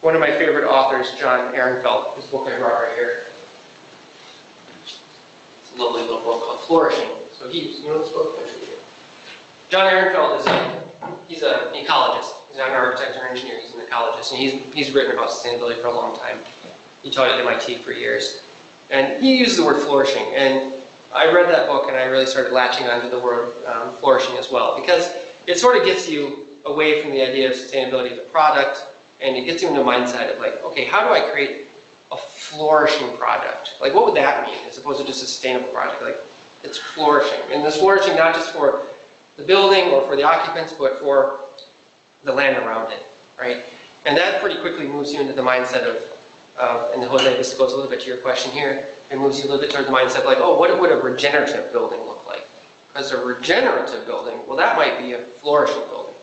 One of my favorite authors, John Ehrenfeld, his book I brought right here. It's a lovely little book called Flourishing. So you know this book? John Ehrenfeld he's an ecologist. He's not an architect or engineer, he's an ecologist. And he's written about sustainability for a long time. He taught at MIT for years. And he uses the word flourishing. And I read that book and I really started latching onto the word flourishing as well, because it sort of gets you away from the idea of sustainability as a product, and it gets you into a mindset of like, okay, how do I create a flourishing product? Like, what would that mean as opposed to just a sustainable project? Like, it's flourishing. And it's flourishing not just for the building or for the occupants, but for the land around it, right? And that pretty quickly moves you into the mindset of, and Jose, this goes a little bit to your question here, it moves you a little bit toward the mindset of like, oh, what would a regenerative building look like? Because a regenerative building, well, that might be a flourishing building.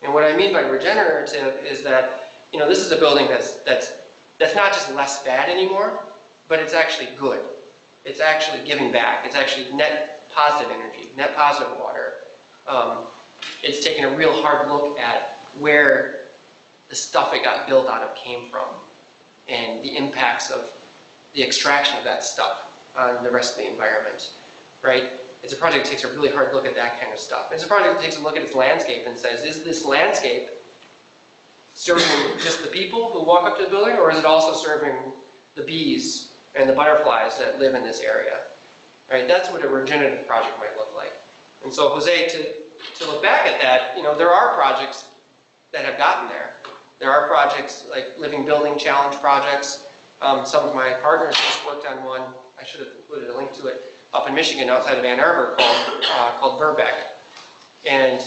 And what I mean by regenerative is that, you know, this is a building that's not just less bad anymore, but it's actually good. It's actually giving back. It's actually net positive energy, net positive water. It's taking a real hard look at where the stuff it got built out of came from and the impacts of the extraction of that stuff on the rest of the environment, right? It's a project that takes a really hard look at that kind of stuff. It's a project that takes a look at its landscape and says, is this landscape serving just the people who walk up to the building, or is it also serving the bees and the butterflies that live in this area? Right? That's what a regenerative project might look like. And so, Jose, to look back at that, you know, there are projects that have gotten there. There are projects like Living Building Challenge projects. Some of my partners just worked on one. I should have included a link to it, up in Michigan outside of Ann Arbor called Verbeck. And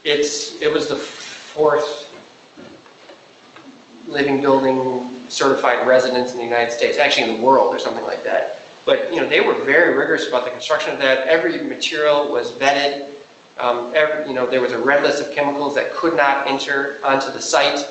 it was the fourth living building certified residence in the United States, actually in the world or something like that. But, they were very rigorous about the construction of that. Every material was vetted. There was a red list of chemicals that could not enter onto the site.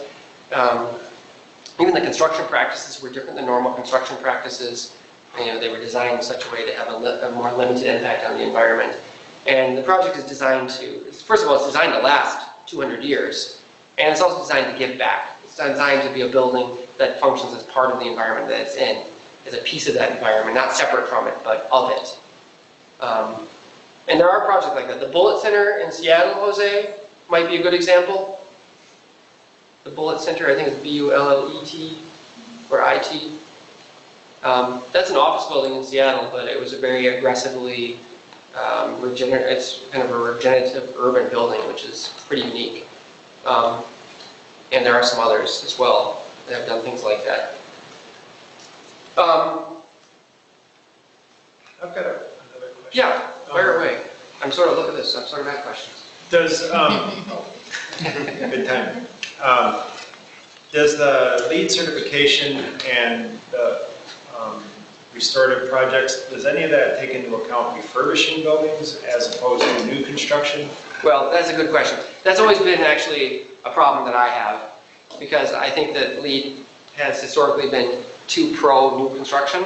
Even the construction practices were different than normal construction practices. They were designed in such a way to have a more limited impact on the environment. And the project is designed to, first of all, it's designed to last 200 years. And it's also designed to give back. It's designed to be a building that functions as part of the environment that it's in, as a piece of that environment, not separate from it, but of it. And there are projects like that. The Bullitt Center in Seattle, Jose, might be a good example. The Bullitt Center, I think it's B-U-L-L-E-T or I-T. That's an office building in Seattle, but it was a very aggressively it's kind of a regenerative urban building, which is pretty unique. And there are some others as well that have done things like that. I've got another question. Yeah, fire away. Look at this, I'm sort of at questions. Does, good time. Does the LEED certification and the restorative projects, does any of that take into account refurbishing buildings as opposed to new construction? Well, that's a good question. That's always been actually a problem that I have, because I think that LEED has historically been too pro new construction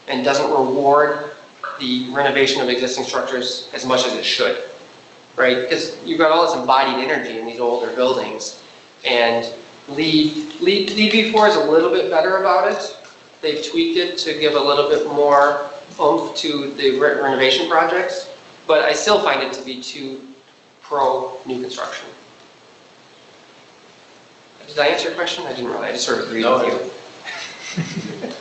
and doesn't reward the renovation of existing structures as much as it should, right? Because you've got all this embodied energy in these older buildings, and LEED V4 is a little bit better about it. They've tweaked it to give a little bit more oomph to the renovation projects, but I still find it to be too pro new construction. Did I answer your question? I didn't really, I just sort of agreed with you.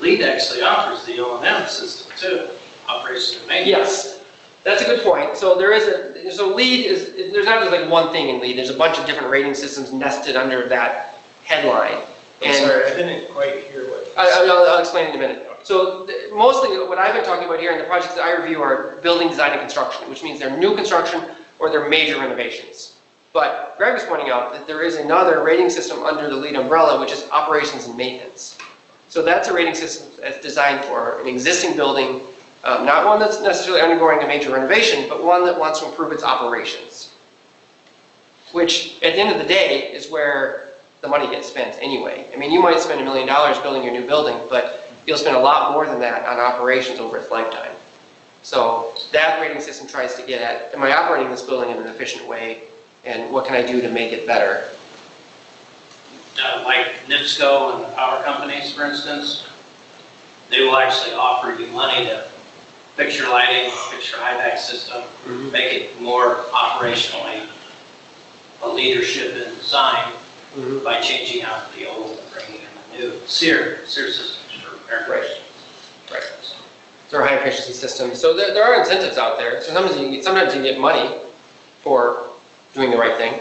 LEED actually offers the O&M system too, operation and maintenance. Yes, that's a good point. So LEED is, there's not just like one thing in LEED, there's a bunch of different rating systems nested under that headline. I'm sorry, I didn't quite hear what you said. I'll explain in a minute. So mostly what I've been talking about here in the projects that I review are building design and construction, which means they're new construction or they're major renovations. But Greg was pointing out that there is another rating system under the LEED umbrella, which is operations and maintenance. So that's a rating system that's designed for an existing building, not one that's necessarily undergoing a major renovation, but one that wants to improve its operations. Which, at the end of the day, is where the money gets spent anyway. I mean, you might spend $1 million building your new building, but you'll spend a lot more than that on operations over its lifetime. So that rating system tries to get at, am I operating this building in an efficient way, and what can I do to make it better? Like NIPSCO and the power companies, for instance, they will actually offer you money to fix your lighting, fix your HVAC system, make it more operationally a leadership in design by changing out the old and bringing in the new SEER systems for air conditioning. Right. There are high efficiency systems. So there are incentives out there. So sometimes you get money for doing the right thing.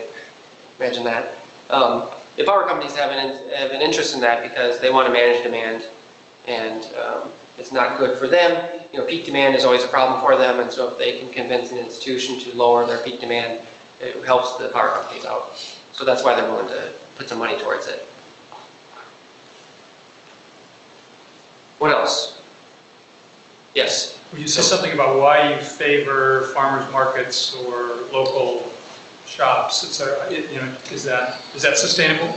Imagine that. The power companies have an interest in that because they want to manage demand, and it's not good for them. Peak demand is always a problem for them, and so if they can convince an institution to lower their peak demand, it helps the power companies out. So that's why they're willing to put some money towards it. What else? Yes? You said something about why you favor farmers markets or local shops, etc. Is that sustainable?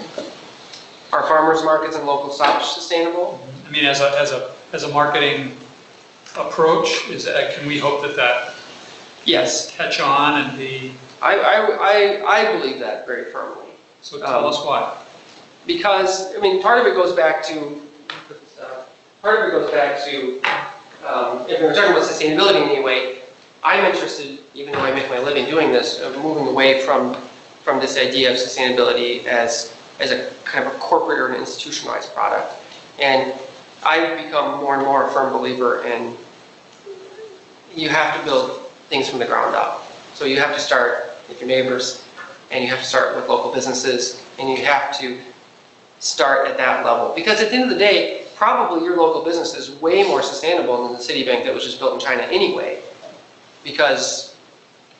Are farmers markets and local shops sustainable? I mean, as a marketing approach, can we hope that Yes. catch on and be? I believe that very firmly. So tell us why. Because, I mean, part of it goes back to, if we're talking about sustainability in any way, I'm interested, even though I make my living doing this, of moving away from this idea of sustainability as a kind of a corporate or an institutionalized product. And I've become more and more a firm believer in you have to build things from the ground up. So you have to start with your neighbors, and you have to start with local businesses, and you have to start at that level. Because at the end of the day, probably your local business is way more sustainable than the Citibank that was just built in China anyway, because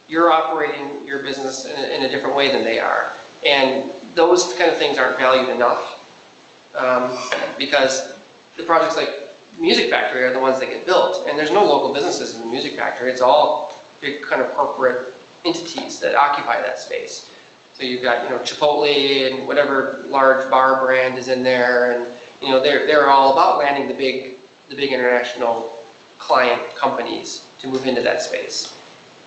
you're operating your business in a different way than they are. And those kind of things aren't valued enough. because the projects like Music Factory are the ones that get built, and there's no local businesses in the Music Factory. It's all big kind of corporate entities that occupy that space. So you've got, Chipotle and whatever large bar brand is in there, and they're all about landing the big international client companies to move into that space.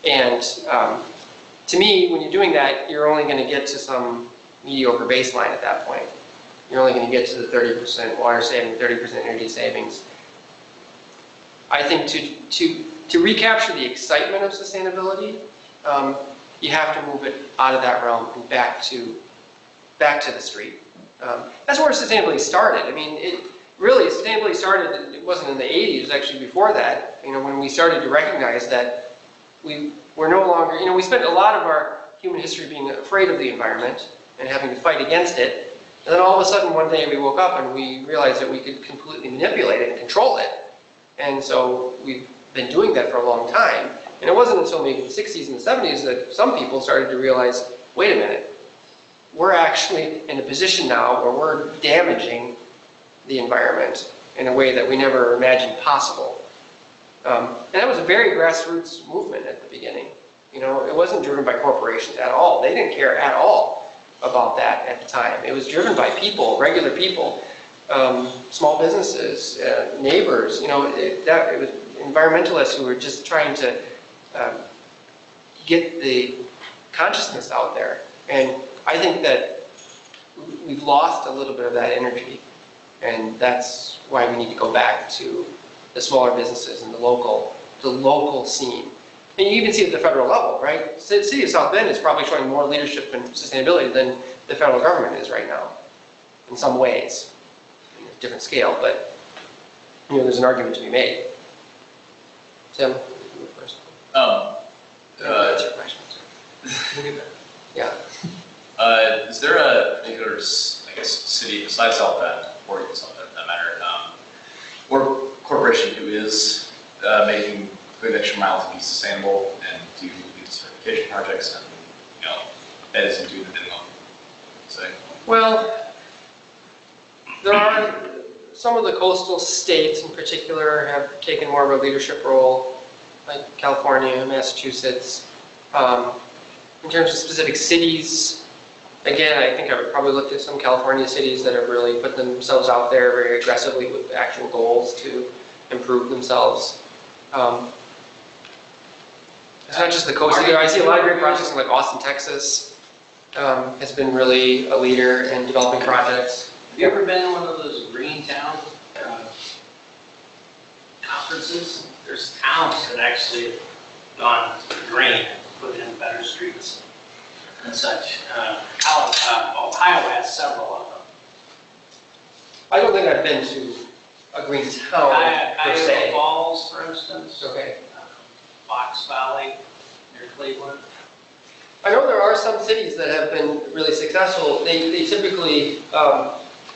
And to me, when you're doing that, you're only going to get to some mediocre baseline at that point. You're only going to get to the 30% water saving, 30% energy savings. I think to recapture the excitement of sustainability, you have to move it out of that realm and back to the street. That's where sustainability started. I mean, sustainability started, it wasn't in the 80s, it was actually before that, when we started to recognize that we're no longer, we spent a lot of our human history being afraid of the environment and having to fight against it. And then all of a sudden one day we woke up and we realized that we could completely manipulate it and control it. And so we've been doing that for a long time. And it wasn't until maybe the 60s and the 70s that some people started to realize, wait a minute, we're actually in a position now where we're damaging the environment in a way that we never imagined possible. And that was a very grassroots movement at the beginning. It wasn't driven by corporations at all. They didn't care at all about that at the time. It was driven by people, regular people, small businesses, neighbors. It was environmentalists who were just trying to get the consciousness out there. And I think that we've lost a little bit of that energy. And that's why we need to go back to the smaller businesses and the local scene. And you even see it at the federal level, right? The city of South Bend is probably showing more leadership in sustainability than the federal government is right now, in some ways. In a different scale, but there's an argument to be made. Tim, you go first. That's your question. Yeah. Is there a particular, city besides South Bend, or even South Bend for that matter, or corporation who is making good extra miles to be sustainable and do these certification projects and, that isn't doing the minimum, say? Well, there are some of the coastal states in particular have taken more of a leadership role, like California, Massachusetts. In terms of specific cities, again, I think I would probably look at some California cities that have really put themselves out there very aggressively with actual goals to improve themselves. It's not just the coast either. I see a lot of great projects in like Austin, Texas, has been really a leader in developing projects. Have you ever been in one of those green town conferences? There's towns that actually have gone green and put in better streets and such. Ohio has several of them. I don't think I've been to a green town per Cuyahoga se. Falls, for instance. Okay. Fox Valley near Cleveland. I know there are some cities that have been really successful. They typically,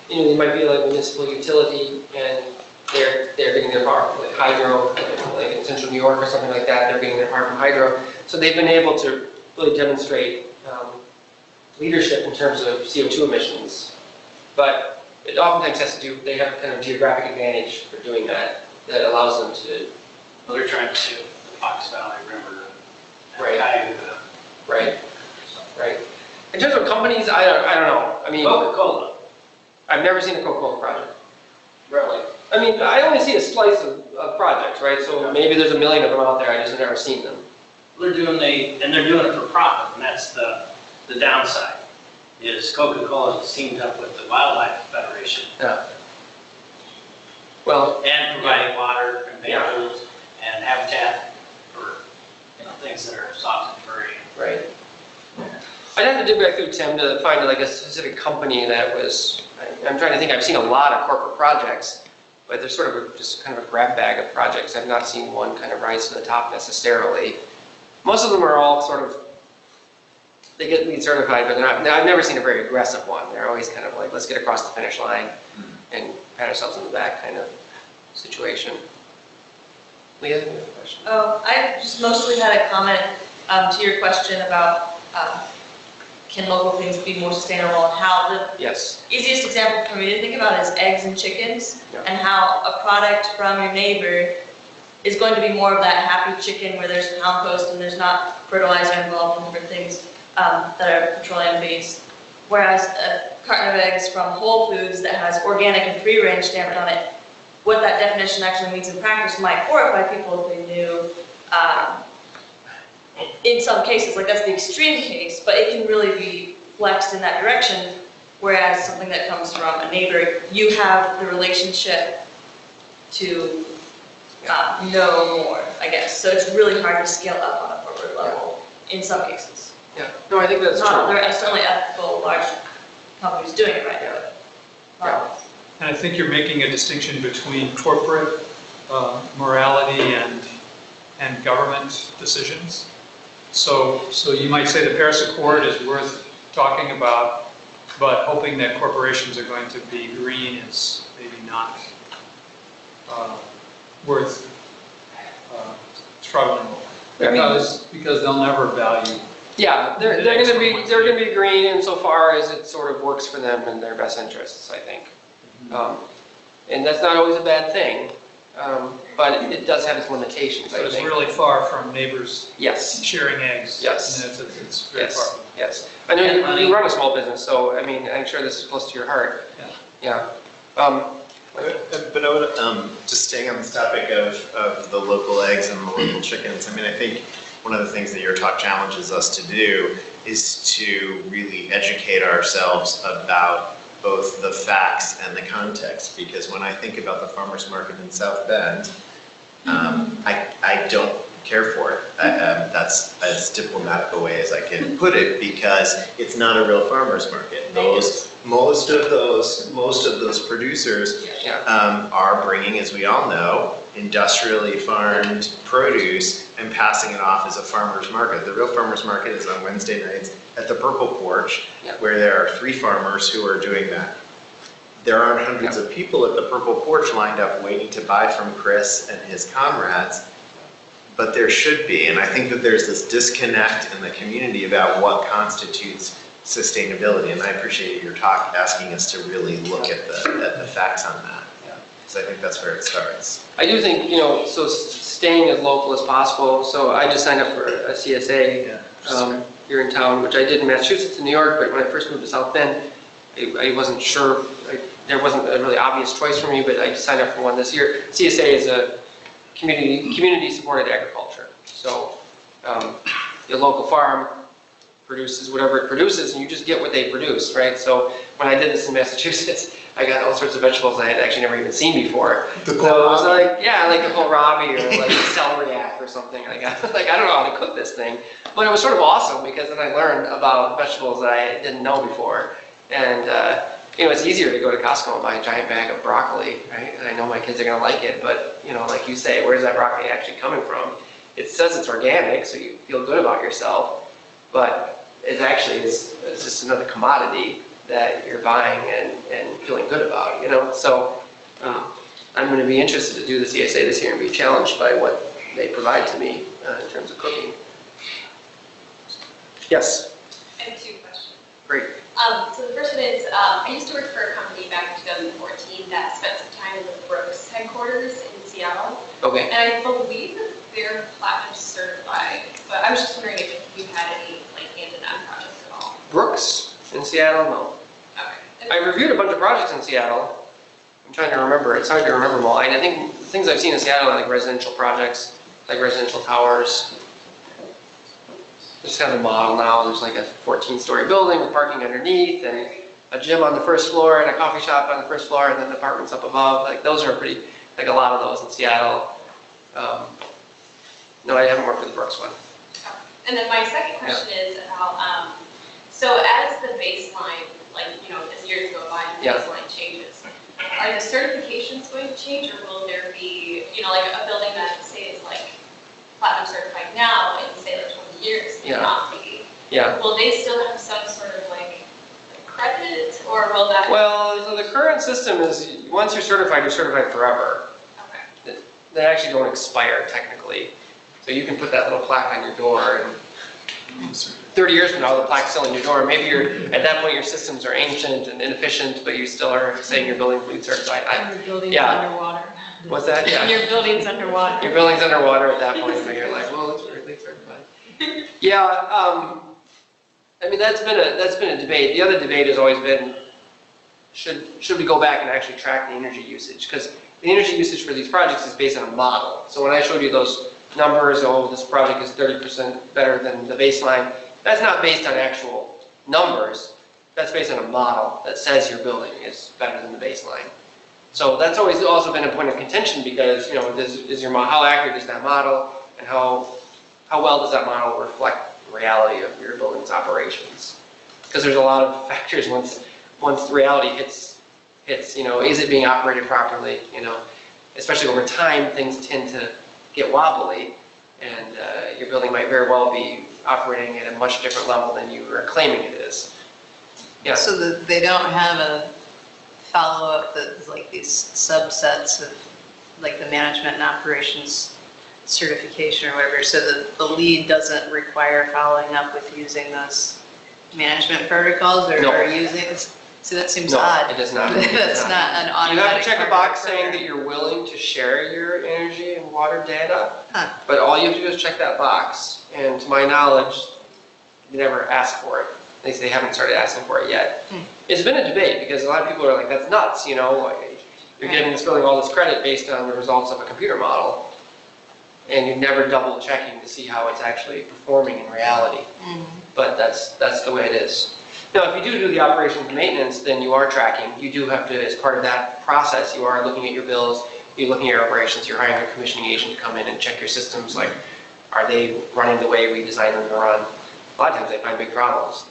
they might be like a municipal utility and they're getting their power from like hydro, like in central New York or something like that, they're getting their power from hydro. So they've been able to really demonstrate leadership in terms of CO2 emissions. But it oftentimes has to do, they have kind of geographic advantage for doing that allows them to. Well, they're trying to sue the Fox Valley River and Right. Cuyahoga. Right. In terms of companies, I don't know. I mean, Coca-Cola. I've never seen a Coca-Cola project. Really. I mean, I only see a slice of projects, right? So maybe there's a million of them out there, I just have never seen them. They're doing it for profit, and that's the downside. Is Coca-Cola has teamed up with the Wildlife Federation. Yeah. Well, And providing water and vehicles and habitat for things that are soft and furry. right. I'd have to dig back through, Tim, to find like a specific company that was, I'm trying to think, I've seen a lot of corporate projects, but they're sort of just kind of a grab bag of projects. I've not seen one kind of rise to the top necessarily. Most of them are all sort of, they get LEED certified, but I've never seen a very aggressive one. They're always kind of like, let's get across the finish line and pat ourselves on the back kind of situation. Leah, you have a question? Oh, I just mostly had a comment to your question about can local things be more sustainable, and how the Yes. easiest example for me to think about is eggs and chickens, Yeah. and how a product from your neighbor is going to be more of that happy chicken where there's compost and there's not fertilizer involved and different things that are petroleum based. Whereas a carton of eggs from Whole Foods that has organic and free range stamped on it, what that definition actually means in practice might horrify people if they knew. In some cases, like that's the extreme case, but it can really be flexed in that direction. Whereas something that comes from a neighbor, you have the relationship to know more, I guess. So it's really hard to scale up on a corporate level in some cases. Yeah. No, I think that's Not, true. there are certainly ethical large companies doing it right, but not always. And I think you're making a distinction between corporate morality and government decisions. So you might say the Paris Accord is worth talking about, but hoping that corporations are going to be green is maybe not worth struggling with. Because they'll never value. Yeah, they're gonna be green insofar as it sort of works for them in their best interests, I think. And that's not always a bad thing, but it does have its limitations, But I it's think. really far from neighbors Yes, sharing eggs. Yes. And it's very far. yes, yes. I know you run a small business, so I mean, I'm sure this is close to your heart. Yeah. Yeah. But I would, just staying on this topic of the local eggs and the local chickens, I mean, I think one of the things that your talk challenges us to do is to really educate ourselves about both the facts and the context, because when I think about the farmer's market in South Bend, I don't care for it. That's as diplomatic a way as I can put it, because it's not a real farmer's market. Most of those producers are bringing, as we all know, industrially farmed produce and passing it off as a farmer's market. The real farmer's market is on Wednesday nights at the Purple Porch, where there are 3 farmers who are doing that. There aren't hundreds of people at the Purple Porch lined up waiting to buy from Chris and his comrades, but there should be. And I think that there's this disconnect in the community about what constitutes sustainability. And I appreciate your talk asking us to really look at the facts on that. So I think that's where it starts. I do think, so staying as local as possible. So I just signed up for a CSA here in town, which I did in Massachusetts and New York, but when I first moved to South Bend, I wasn't sure, there wasn't a really obvious choice for me, but I signed up for one this year. CSA is a community-supported agriculture. So your local farm produces whatever it produces, and you just get what they produce, right? So when I did this in Massachusetts, I got all sorts of vegetables I had actually never even seen before. So it was like the kohlrabi or like celeriac or something. I don't know how to cook this thing. But it was sort of awesome because then I learned about vegetables that I didn't know before. And it's easier to go to Costco and buy a giant bag of broccoli, right? And I know my kids are gonna like it, but like you say, where's that broccoli actually coming from? It says it's organic, so you feel good about yourself, but it actually is just another commodity that you're buying and feeling good about, So I'm going to be interested to do the CSA this year and be challenged by what they provide to me in terms of cooking. Yes? I have 2 questions. Great. So the first one is, I used to work for a company back in 2014 that spent some time in the Brooks headquarters in Seattle. Okay. And I believe that they're platinum certified, but I was just wondering if you had any hand in that project at all. Brooks in Seattle? No. Okay. I reviewed a bunch of projects in Seattle. I'm trying to remember. It's hard to remember them all. I think the things I've seen in Seattle are like residential projects, like residential towers. There's kind of a model now. There's like a 14-story building with parking underneath and a gym on the first floor and a coffee shop on the first floor and then apartments up above. Like those are pretty, like a lot of those in Seattle. No, I haven't worked with the Brooks one. And then my second question is about, so as the baseline, as years go by, the baseline changes, are the certifications going to change, or will there be, a building that say is platinum certified now, and say 20 years, may not be? Will they still have some sort of credit, or will that? Well, so the current system is once you're certified forever. Okay. They actually don't expire technically. So you can put that little plaque on your door and 30 years from now, the plaque's still in your door. Maybe at that point, your systems are ancient and inefficient, but you still are saying your building LEED certified. Your building's yeah. underwater. What's that? Yeah. Your building's underwater. Your building's underwater at that point, but you're like, well, it's LEED certified. Yeah, I mean, that's been a debate. The other debate has always been, should we go back and actually track the energy usage? Because the energy usage for these projects is based on a model. So when I showed you those numbers, oh, this project is 30% better than the baseline, that's not based on actual numbers. That's based on a model that says your building is better than the baseline. So that's always also been a point of contention because, you know, how accurate is that model, and how well does that model reflect the reality of your building's operations? Because there's a lot of factors once reality hits, you know, is it being operated properly? You know, especially over time, things tend to get wobbly, and your building might very well be operating at a much different level than you are claiming it is. Yeah. So that they don't have a follow-up that's like these subsets of like the management and operations certification or whatever, so that the LEED doesn't require following up with using those management protocols or, No. or using this. So that seems No, odd. it does not. That's not an You automatic. have to check a part box of the saying that program. you're willing to share your energy and water data, Huh. but all you have to do is check that box. And to my knowledge, they never ask for it. At least they haven't started asking for it yet. It's been a debate because a lot of people are like, that's nuts, you know, like, you're giving this building all this credit based on the results of a computer model, and you're never double checking to see how it's actually performing in reality. But that's the way it is. Now, if you do the operations and maintenance, then you are tracking. You do have to, as part of that process, you are looking at your bills, you're looking at your operations, you're hiring a commissioning agent to come in and check your systems, like, are they running the way we designed them to run? A lot of times they find big problems.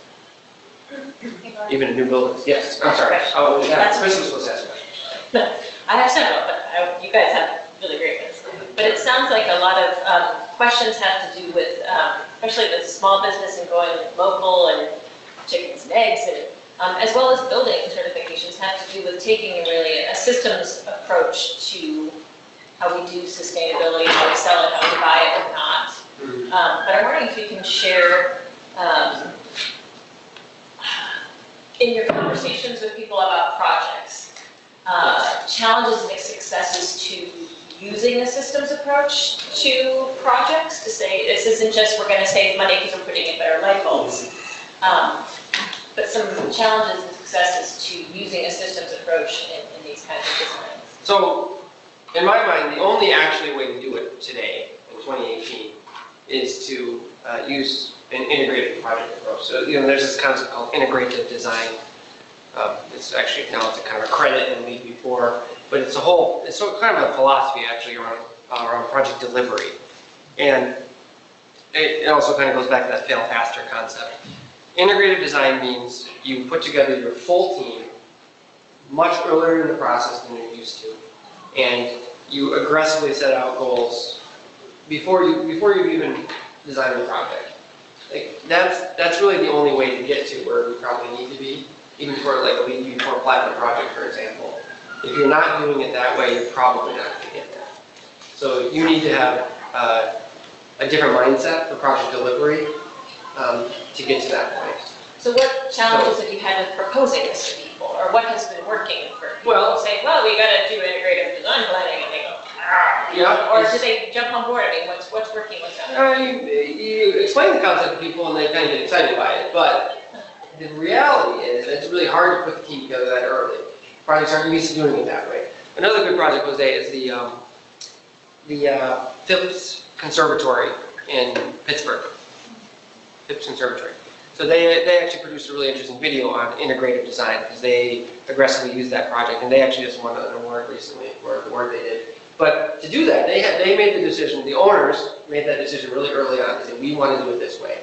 Even in new buildings. Yes, I'm sorry. Oh, yeah, Chris was supposed to ask a question. I have several, but you guys have really great ones. But it sounds like a lot of questions have to do with, especially with small business and going local and chickens and eggs, and as well as building certifications have to do with taking really a systems approach to how we do sustainability, how we sell it, how we buy it or not. But I'm wondering if you can share in your conversations with people about projects, challenges and successes to using a systems approach to projects, to say this isn't just we're going to save money because we're putting in better light bulbs, but some challenges and successes to using a systems approach in these kinds of designs. So, in my mind, the only actually way to do it today, in 2018, is to use an integrated project approach. So, you know, there's this concept called integrated design. It's actually now it's a kind of a credit and LEED before, but it's sort kind of a philosophy actually around project delivery. And it also kind of goes back to that fail faster concept. Integrated design means you put together your full team much earlier in the process than you're used to, and you aggressively set out goals before you even design the project. Like that's really the only way to get to where we probably need to be, even for like a LEED before platinum project, for example. If you're not doing it that way, you're probably not going to get there. So you need to have a different mindset for project delivery to get to that point. So what challenges have you had with proposing this to people, or what has been working for people? Well, saying, well, we got to do integrative design planning, and they go, ah. Yeah. Or do they jump on board? I mean, what's working, what's not? You explain the concept to people and they kind of get excited by it, but the reality is that it's really hard to put the team together that early. Projects aren't used to doing it that way. Another good project, Jose, is the Phipps Conservatory in Pittsburgh. Phipps Conservatory. So they actually produced a really interesting video on integrative design because they aggressively used that project, and they actually just won an award recently for the work they did. But to do that, they made the decision, the owners made that decision really early on, to say, we want to do it this way.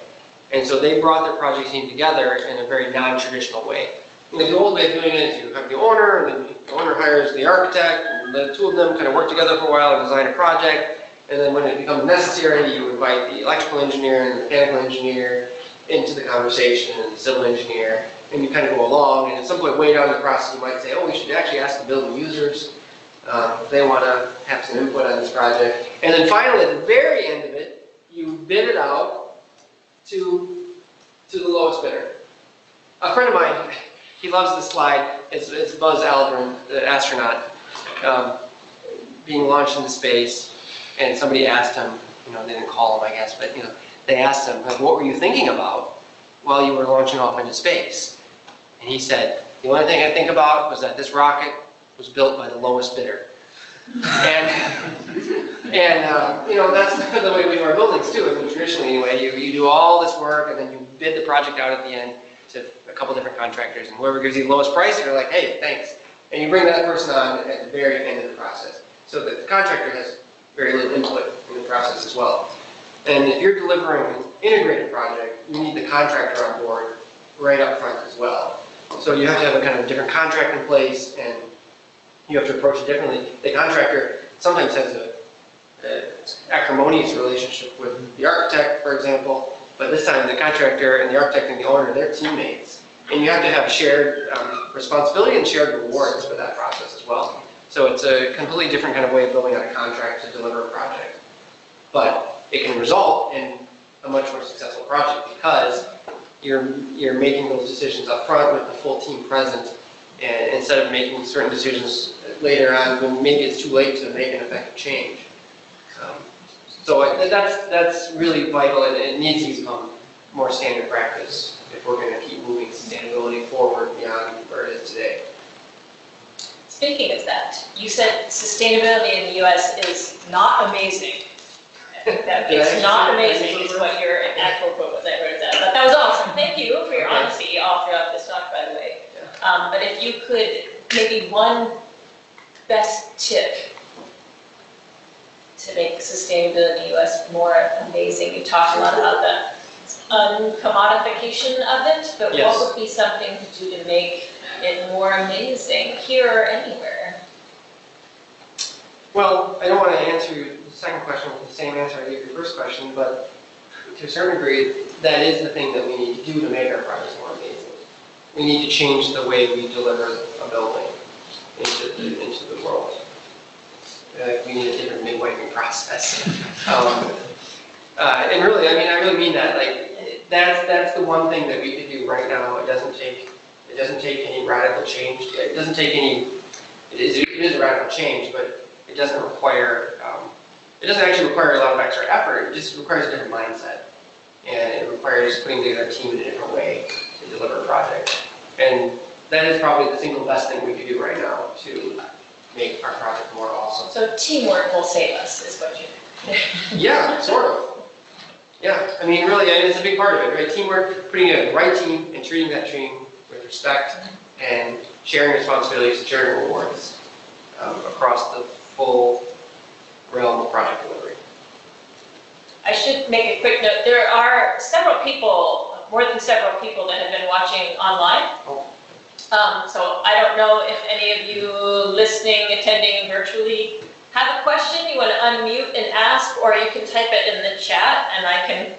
And so they brought their project team together in a very non-traditional way. You know, the old way of doing it is you have the owner, and then the owner hires the architect, and the two of them kind of work together for a while and design a project, and then when it becomes necessary, you invite the electrical engineer and the mechanical engineer into the conversation, and the civil engineer, and you kind of go along, and at some point way down the process you might say, oh, we should actually ask the building users if they want to have some input on this project. And then finally, at the very end of it, you bid it out, to the lowest bidder. A friend of mine, he loves this slide. It's Buzz Aldrin, the astronaut, being launched into space, and somebody asked him, they didn't call him, I guess, but they asked him, like, what were you thinking about while you were launching off into space? And he said, the only thing I think about was that this rocket was built by the lowest bidder. And that's the way we do our buildings too. I mean, traditionally anyway, you do all this work and then you bid the project out at the end to a couple different contractors, and whoever gives you the lowest price, you're like, hey, thanks. And you bring that person on at the very end of the process. So that the contractor has very little input in the process as well. And if you're delivering an integrated project, you need the contractor on board right up front as well. So you have to have a kind of different contract in place, and you have to approach it differently. The contractor sometimes has an acrimonious relationship with the architect, for example, but this time the contractor and the architect and the owner, they're teammates. And you have to have shared responsibility and shared rewards for that process as well. So it's a completely different kind of way of building out a contract to deliver a project. But it can result in a much more successful project because you're making those decisions up front with the full team present, and instead of making certain decisions later on when maybe it's too late to make an effective change. So that's really vital, and it needs to become more standard practice if we're going to keep moving sustainability forward beyond where it is today. Speaking of that, you said sustainability in the US is not amazing. That it's not amazing is what your actual quote was. I wrote it down. But that was awesome. Thank you for your honesty all throughout this talk, by the way. But if you could, maybe one best tip to make sustainability in the US more amazing. You talked a lot about the uncommodification of it, but Yes. what would be something to do to make it more amazing here or anywhere? Well, I don't want to answer the second question with the same answer I gave your first question, but to a certain degree, that is the thing that we need to do to make our projects more amazing. We need to change the way we deliver a building into the world. We need a different midwiping process. And really, I really mean that. Like, that's the one thing that we could do right now. It doesn't take any radical change. It doesn't take any. It is a radical change, but it doesn't require. It doesn't actually require a lot of extra effort. It just requires a different mindset, and it requires putting together a team in a different way to deliver a project. And that is probably the single best thing we could do right now to make our project more awesome. So teamwork will save us, is what you Yeah, sort of. Yeah, I mean, really, it's a big part of it, right? Teamwork, putting together the right team and treating that team with respect and sharing responsibilities and sharing rewards across the full realm of project delivery. I should make a quick note. There are several people, more than several people that have been watching online. So I don't know if any of you listening, attending virtually have a question you want to unmute and ask, or you can type it in the chat and I can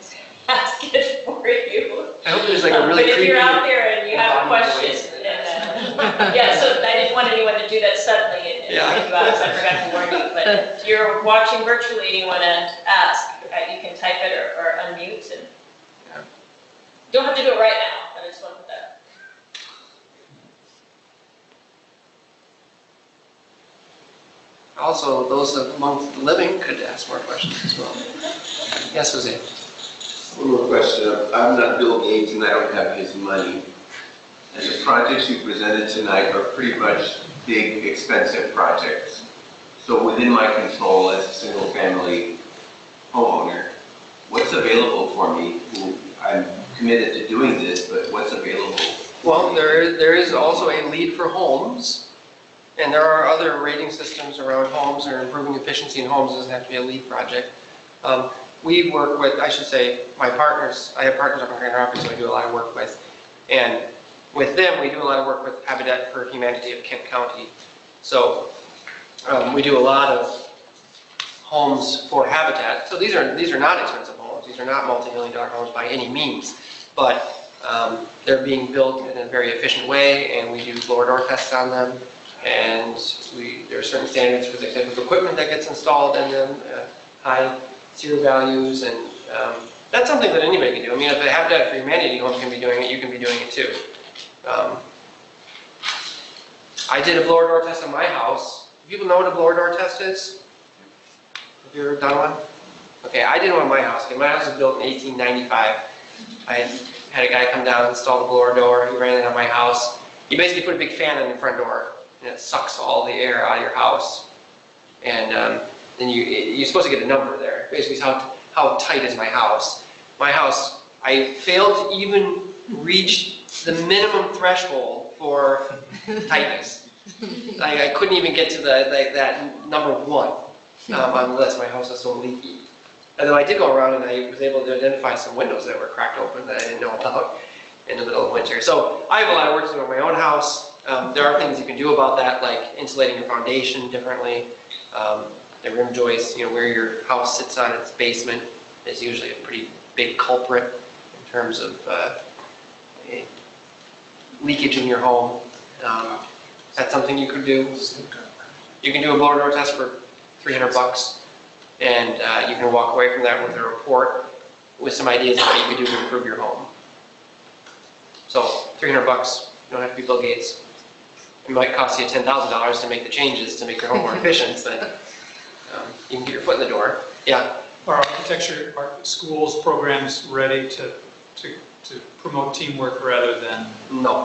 ask it for you. I hope there's like a really But if you're creepy out there and you have a question, yeah, so I didn't want anyone to do that suddenly and think about it, so I forgot to warn you. But if you're watching virtually and you want to ask, you can type it or unmute. And you don't have to do it right now, but I just want to put that. Also, those amongst the living could ask more questions as well. Yes, Jose? One more question. I'm not Bill Gates and I don't have his money. And the projects you presented tonight are pretty much big, expensive projects. So within my control as a single family homeowner, what's available for me? I'm committed to doing this, but what's available? Well, there is also a lead for homes. And there are other rating systems around homes or improving efficiency in homes. It doesn't have to be a LEED project. We work with, I should say, my partners. I have partners up in Grand Rapids who I do a lot of work with. And with them, we do a lot of work with Habitat for Humanity of Kent County. So we do a lot of homes for Habitat. So these are not expensive homes. These are not multi-million-dollar homes by any means. But they're being built in a very efficient way, and we do blower door tests on them. And there are certain standards for the type of equipment that gets installed in them, high SEER values, and That's something that anybody can do. I mean, if the Habitat for Humanity home can be doing it, you can be doing it too. I did a blower door test on my house. Do people know what a blower door test is? Have you ever done one? Okay, I did one on my house. Okay, my house was built in 1895. I had a guy come down, install the blower door. He ran it on my house. You basically put a big fan on your front door, and it sucks all the air out of your house. And then you're supposed to get a number there. Basically, how tight is my house? My house, I failed to even reach the minimum threshold for tightness. I couldn't even get to that number 1 on the list. My house was so leaky. And then I did go around and I was able to identify some windows that were cracked open that I didn't know about in the middle of winter. So I have a lot of work to do on my own house. There are things you can do about that, like insulating your foundation differently. The rim joist, where your house sits on its basement is usually a pretty big culprit in terms of leakage in your home. That's something you could do. You can do a blower door test for $300, and you can walk away from that with a report with some ideas of what you could do to improve your home. So $300, you don't have to be Bill Gates. It might cost you $10,000 to make the changes to make your home more efficient, but you can get your foot in the door. Yeah. Are architecture, are schools, programs ready to promote teamwork rather than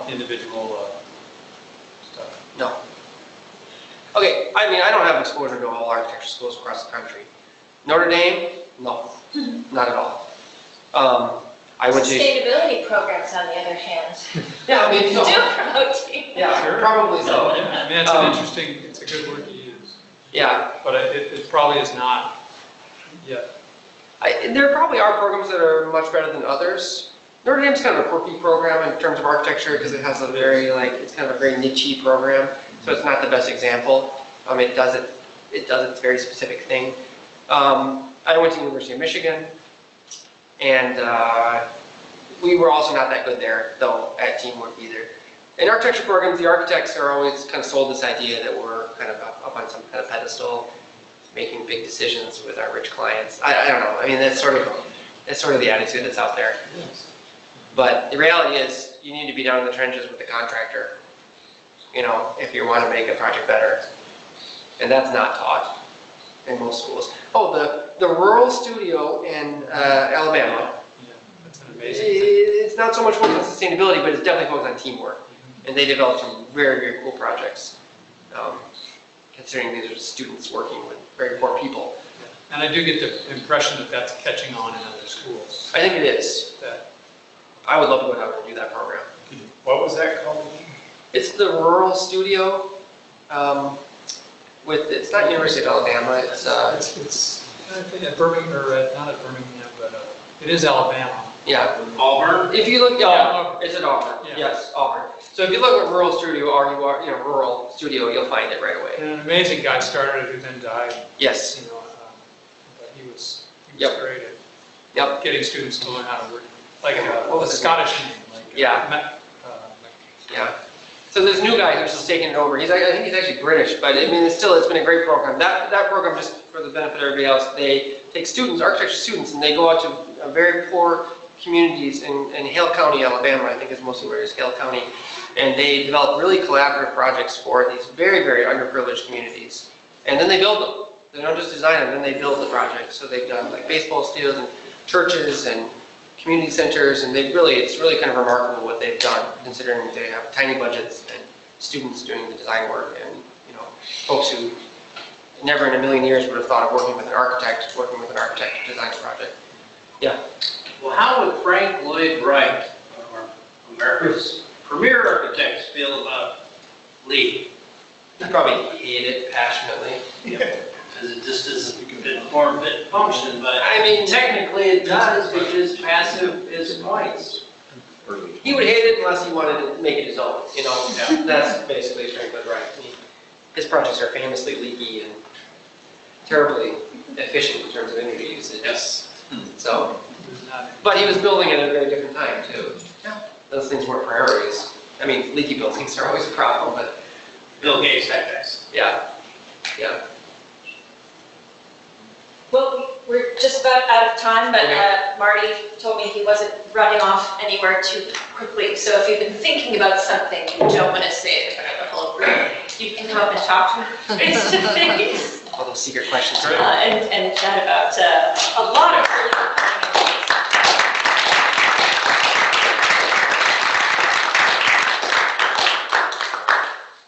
individual stuff? No. Okay, I mean, I don't have exposure to all architecture schools across the country. Notre Dame? No, not at all. I went to... Sustainability programs, on the other hand, Yeah, I mean, do promote teamwork. Yeah, Sure. probably so. Yeah, I mean, it's an interesting, it's a good word to use. Yeah. But it probably is not yet. There probably are programs that are much better than others. Notre Dame's kind of a quirky program in terms of architecture because it has a very, it's kind of a very niche-y program, so it's not the best example. It does its very specific thing. I went to the University of Michigan, and we were also not that good there, though, at teamwork either. In architecture programs, the architects are always kind of sold this idea that we're kind of up on some kind of pedestal, making big decisions with our rich clients. I don't know. I mean, that's sort of the attitude that's out there. Yes. But the reality is, you need to be down in the trenches with the contractor, if you want to make a project better. And that's not taught in most schools. Oh, the rural studio in Alabama. Yeah, that's an amazing thing. It's not so much focused on sustainability, but it's definitely focused on teamwork. And they developed some very, very cool projects, considering these are students working with very poor people. And I do get the impression that that's catching on in other schools. I think it is. That I would love to go down and do that program. What was that called? It's the rural studio. It's not University of Alabama. It's I think at Birmingham, or not at Birmingham, but it is Alabama. yeah. Auburn? If you look, Yeah. it's at Auburn. Yeah. Yes, Auburn. So if you look at rural studio, or rural studio, you'll find it right away. And an amazing guy started it who then died. Yes. But he was Yep. great at Yep. getting students to learn how to work. Like What was a his Scottish name. Like, Yeah. Yeah. So this new guy who's just taking it over, I think he's actually British, but I mean, it's been a great program. That program, just for the benefit of everybody else, they take students, architecture students, and they go out to very poor communities in Hale County, Alabama, I think is mostly where it is, Hale County, and they develop really collaborative projects for these very, very underprivileged communities. And then they build them. They don't just design them, then they build the projects. So they've done like baseball stadiums and churches and community centers, and it's really kind of remarkable what they've done, considering they have tiny budgets and students doing the design work, and folks who never in a million years would have thought of working with an architect to design a project. Yeah. Well, how would Frank Lloyd Wright, one of America's premier architects, feel about Lee? He probably hate it passionately. Because it just isn't fit form, fit function, but I mean, technically it does, because passive is points. he would hate it unless he wanted to make it his own. That's basically Frank Lloyd Wright. His projects are famously leaky and terribly efficient in terms of energy usage. Yes. So, but he was building it at a very different time too. Those things weren't priorities. I mean, leaky buildings are always a problem, but Bill Gates, that guy. yeah. Well, we're just about out of time, but Marty told me he wasn't running off anywhere too quickly. So if you've been thinking about something and don't want to say it in front of the whole room, you can come up and talk to me face to face. All those secret questions. And chat about a lot of really compelling information.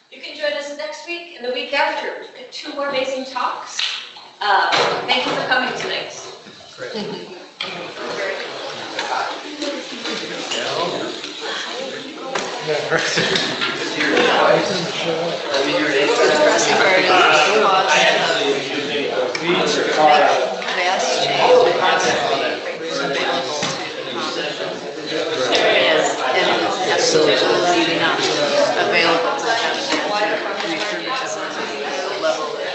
You can join us next week and the week after. We've got 2 more amazing talks. Thank you for coming tonight. Pressing part is vast change available to the common. And absolutely not available to them to refurbish at the level that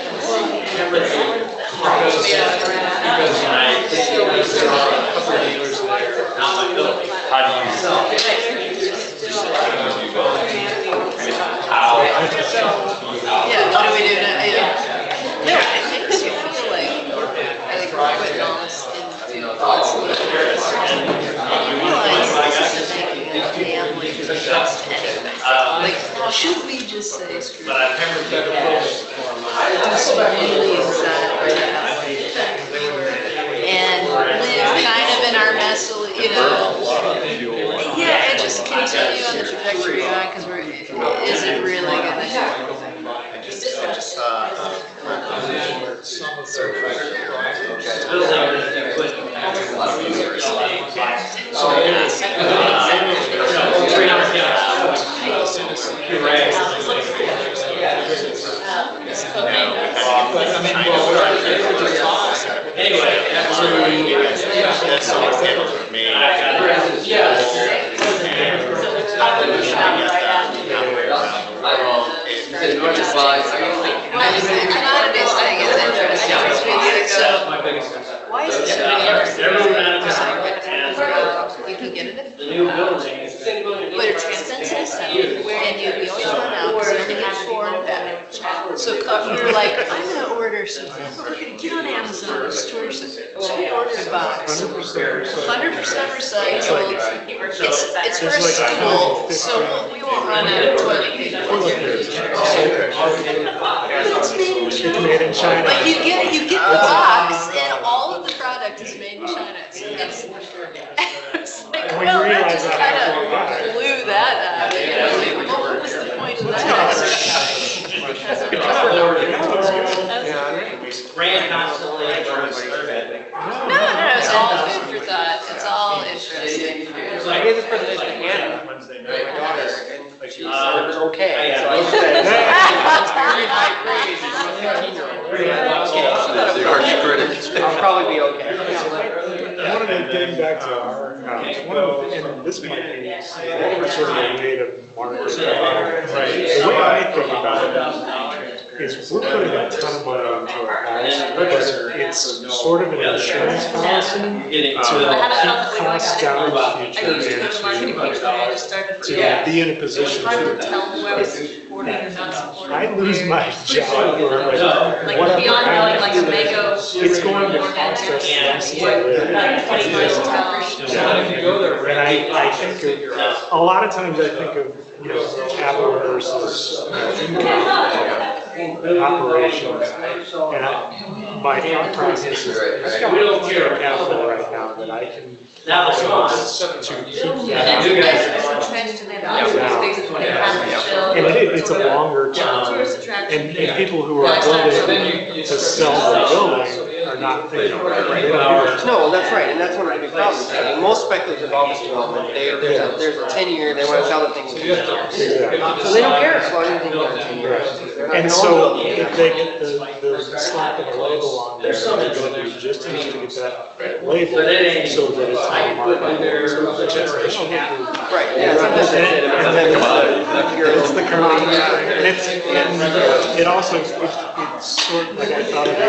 Because there are a couple of dealers there, not my building. How do you sell? Yeah, what do we do now? No, it makes you feel like we're putting all this into what's needed. And you realize this isn't making a family just anything. Like, should we just say screw it? Just really exaggerate and live kind of in our messy, you know. Yeah, and just continue on the trajectory we're on, because is it really gonna do anything? I just saw some of their Commodities thing is interesting. So, why is it so you can get it? But it's expensive, and you always run out because you only have 4 in that. So you're like, I'm gonna order something. We're gonna get on Amazon and store yourself. So you order a box. 100% recycled. It's for a school, so we won't run out of toilet paper. It's made in China. But you get the box, and all of the product is made in China. It's like, well, that just kind of blew that up. You know, like, what was the point of that? No, it's all food for thought. It's all interesting. I gave this presentation to Hannah Wednesday night, my daughter, and she said it was okay. So I said, it's very high praise. It's 15-year-old. I'll probably be okay. One of the, getting back to our, and this might be sort of a way to market. The way I think about it is we're putting a ton of money into our house because it's sort of an insurance policy to keep costs down in the future and to be in a position to, I lose my job or whatever, it's going to cost us less to live. And I think of, a lot of times I think of, you know, capital versus income operations. And my thought process is, I've got capital right now that I can to keep that. And it's a longer term, and people who are willing to sell the building are not thinking about it. No, that's right, and that's one of the big problems. I mean, most speculative office development, there's a 10-year, they want to sell the thing. So they don't care as long as they get 10 years. And so if they get the slap of the label on there, they're going to do just enough to get that label so that it's on the market. Right, yeah. It's the commodity thing. And it also, it's sort of like I thought of it,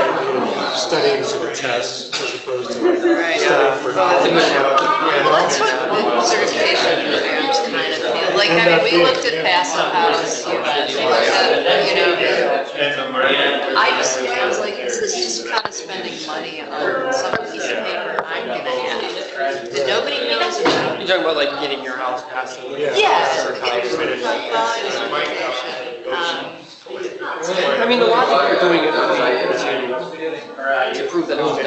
studying for the tests as opposed to studying for knowledge. Well, that's what the certification programs kind of feel like. I mean, we looked at Passive House, you know, I was like, this is just kind of spending money on Nobody knows about it. You're talking about like getting your house passed. Yes. I mean, the logic for doing it would be to prove that it was done.